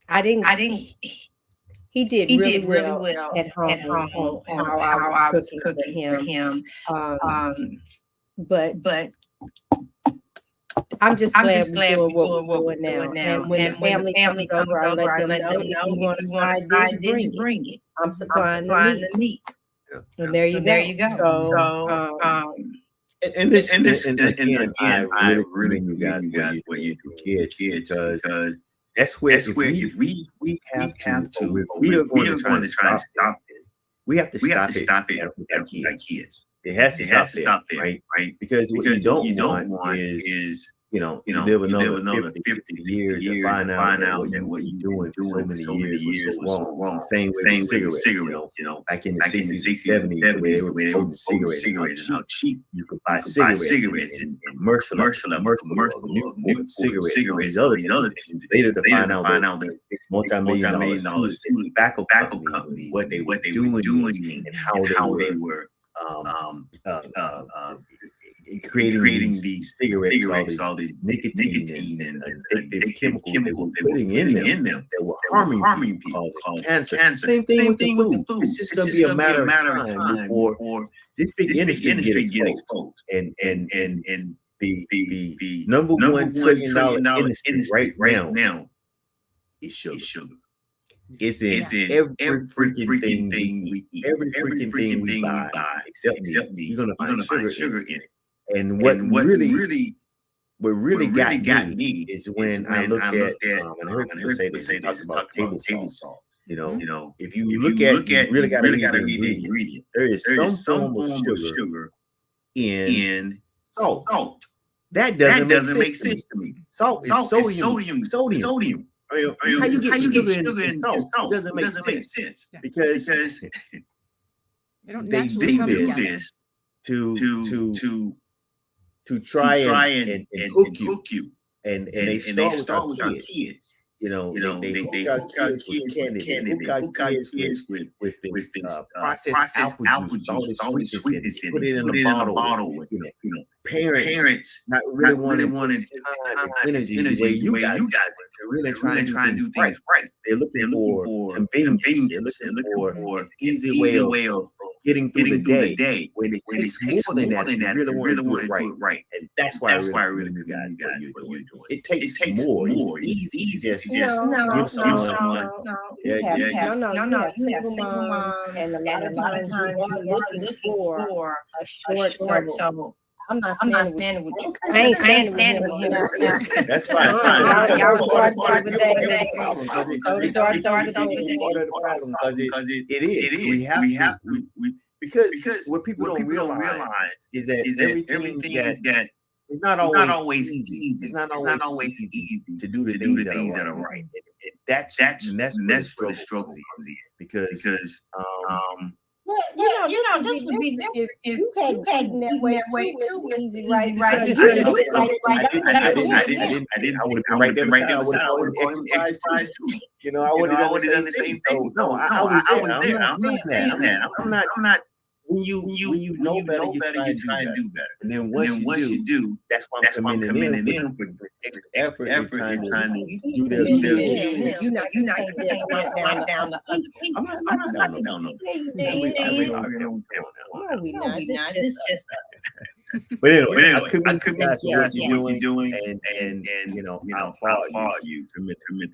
I didn't. He did really well at home. How I was cooking for him. But I'm just glad we're doing what we're doing now. And when the family comes over, I let them know if you want a side dish, bring it. I'm supplying the meat. Yeah. And there you go. So, and again, I really you guys when you do kids because that's where if we have to if we are going to try to stop it, we have to stop it at kids. It has to stop there, right? Because what you don't want is live another 50 years and find out that what you're doing for so many years was so wrong. Same with cigarettes. Back in the 60s, 70s, where they were promoting cigarettes and how cheap you could buy cigarettes and commercial new cigarettes and all these other things. Later to find out that multi-million-dollar tobacco companies, what they were doing and how they were creating these cigarettes, all these nicotine and addictive chemicals they were putting in them that were harming people, causing cancer. Same thing with the food. It's just going to be a matter of time before this big industry get exposed. And the number $1 trillion industry right now is sugar. It's in every freaking thing we eat, every freaking thing we buy, except meat. You're gonna find sugar in it. And what really got me is when I look at and I heard people say this, they talk about table salt. You know, if you look at you really got to read the ingredients. There is some form of sugar in salt. That doesn't make sense to me. Salt is sodium. I mean, how you get sugar in salt? It doesn't make sense because they do this to try and hook you, and they start with our kids. You know, they hook our kids with candy, hook our kids with this processed apple juice, all this sweetness in it, put it in a bottle. You know, parents not really wanting time and energy the way you guys are really trying to do things right. They're looking for convenience. They're looking for an easy way of getting through the day. When it takes more than that, you really want to do it right. And that's why I really you guys what you're doing. It takes more. It's easy. Just give someone. No. Single moms, and a lot of times you're looking for a short. So I'm not standing with you. I ain't standing with him. That's fine. Y'all part of the day. Because it is. We have because what people don't realize is that everything that it's not always easy. It's not always easy to do the things that are right. And that's where the struggle comes in because this would be if you had that way too easy, right? I would have been right there. I would have exercised too. You know, I would have done the same thing. No, I was there. I'm not. When you know better, you try and do better. And then once you do, that's why I'm committing in for effort trying to do their best. You're not down the other. I'm not down. No, we not. This is just. But anyway, I commend you guys for what you're doing, and you know, I applaud you tremendously.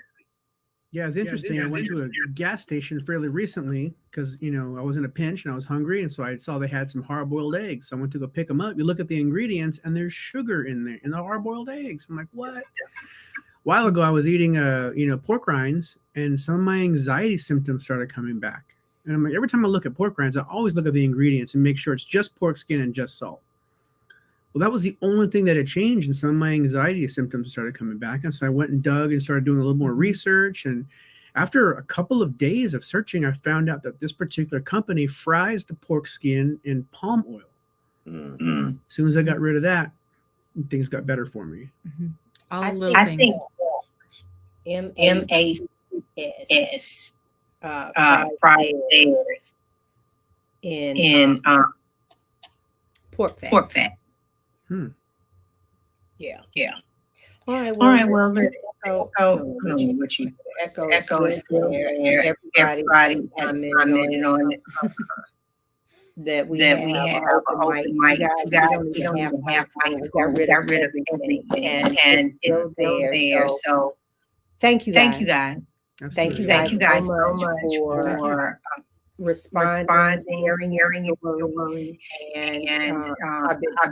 Yeah, it's interesting. I went to a gas station fairly recently because, you know, I was in a pinch and I was hungry. And so I saw they had some hard-boiled eggs. So I went to go pick them up. You look at the ingredients and there's sugar in there in the hard-boiled eggs. I'm like, what? A while ago, I was eating, pork rinds and some of my anxiety symptoms started coming back. And I'm like, every time I look at pork rinds, I always look at the ingredients and make sure it's just pork skin and just salt. Well, that was the only thing that had changed, and some of my anxiety symptoms started coming back. And so I went and dug and started doing a little more research. And after a couple of days of searching, I found out that this particular company fries the pork skin in palm oil. Mm-hmm. As soon as I got rid of that, things got better for me. Mm-hmm. I think MAS fried eggs in pork fat. Yeah. All right. Well, Echo is still there. Everybody has commented on it. That we have an open mic. You guys, we don't even have time. We got rid of everything, and it's there. So, thank you guys. Thank you guys so much for responding, hearing your words, and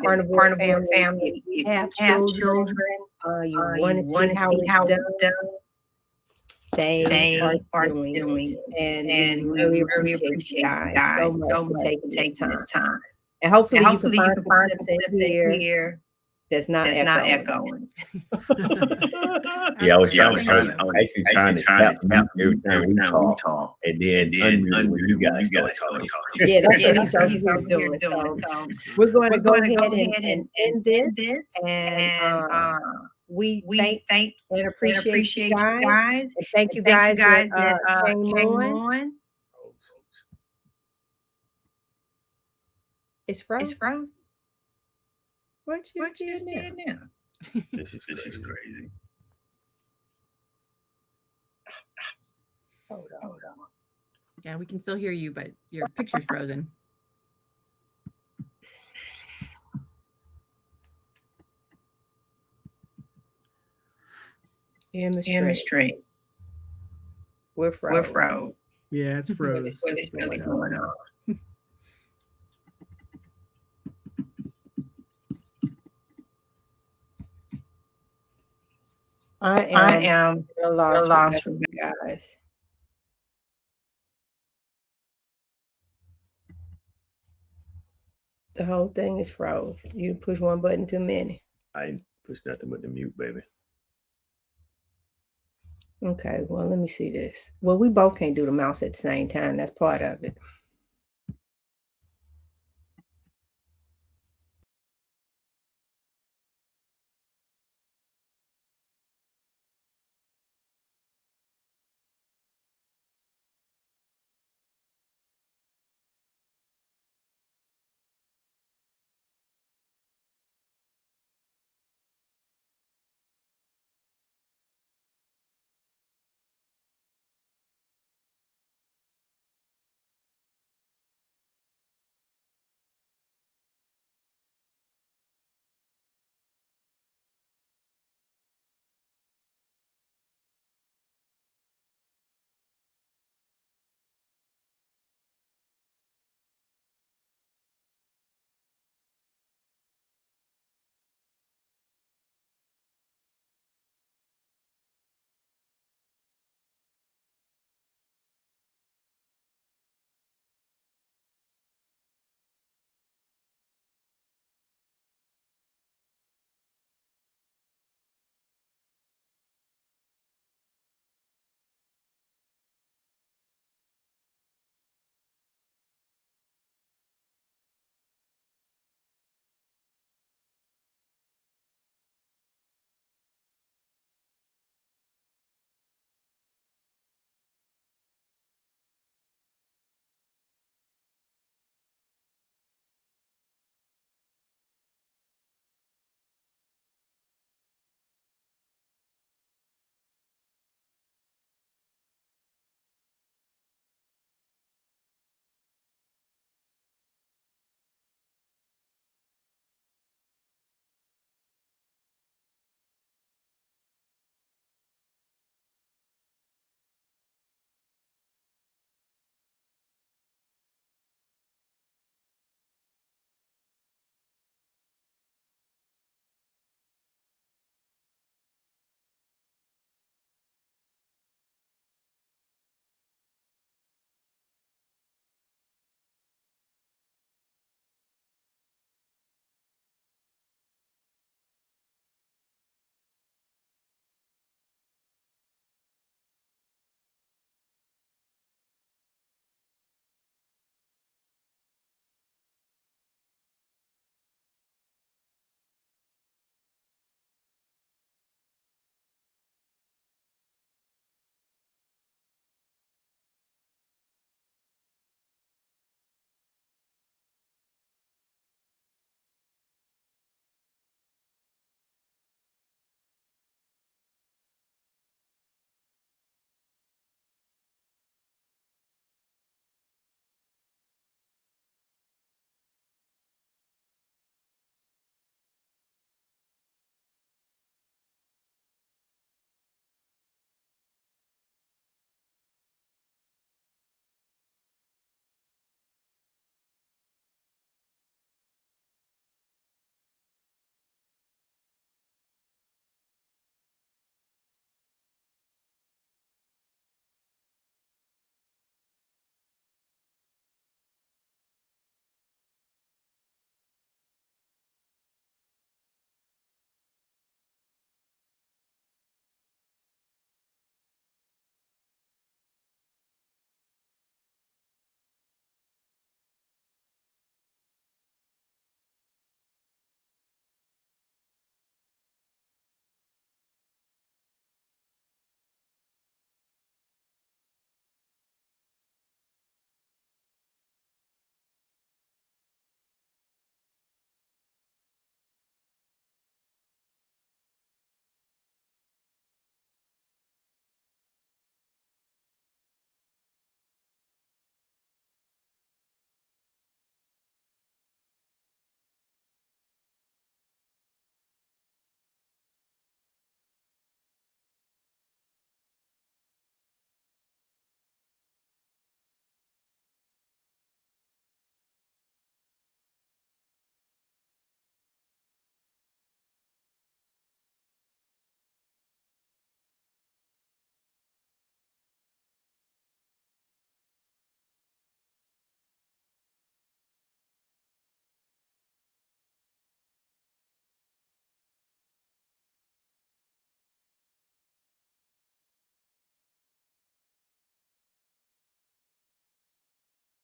Carnivore Family. If you have children, you want to see how it's done. They are doing it, and we really appreciate you guys so much for taking this time. And hopefully you can find something here that's not echoing. Yeah, I was actually trying to tap every time we talk, and then unmute when you guys start talking. Yeah, that's what he's doing. So we're going to go ahead and end this, and We We thank and appreciate you guys. and thank you Thank guys that came on. It's frozen. It's frozen. What you What you did now? now? This is crazy. Hold on. Yeah, we can still hear you, but your picture's frozen. Demonstrate. We're frozen. Yeah, it's froze. What is really going on? I am at a loss for you guys. The whole thing is froze. You push one button too many. I ain't push nothing but the mute, baby. Okay, well, let me see this. Well, we both can't do the mouse at the same time. That's part of it.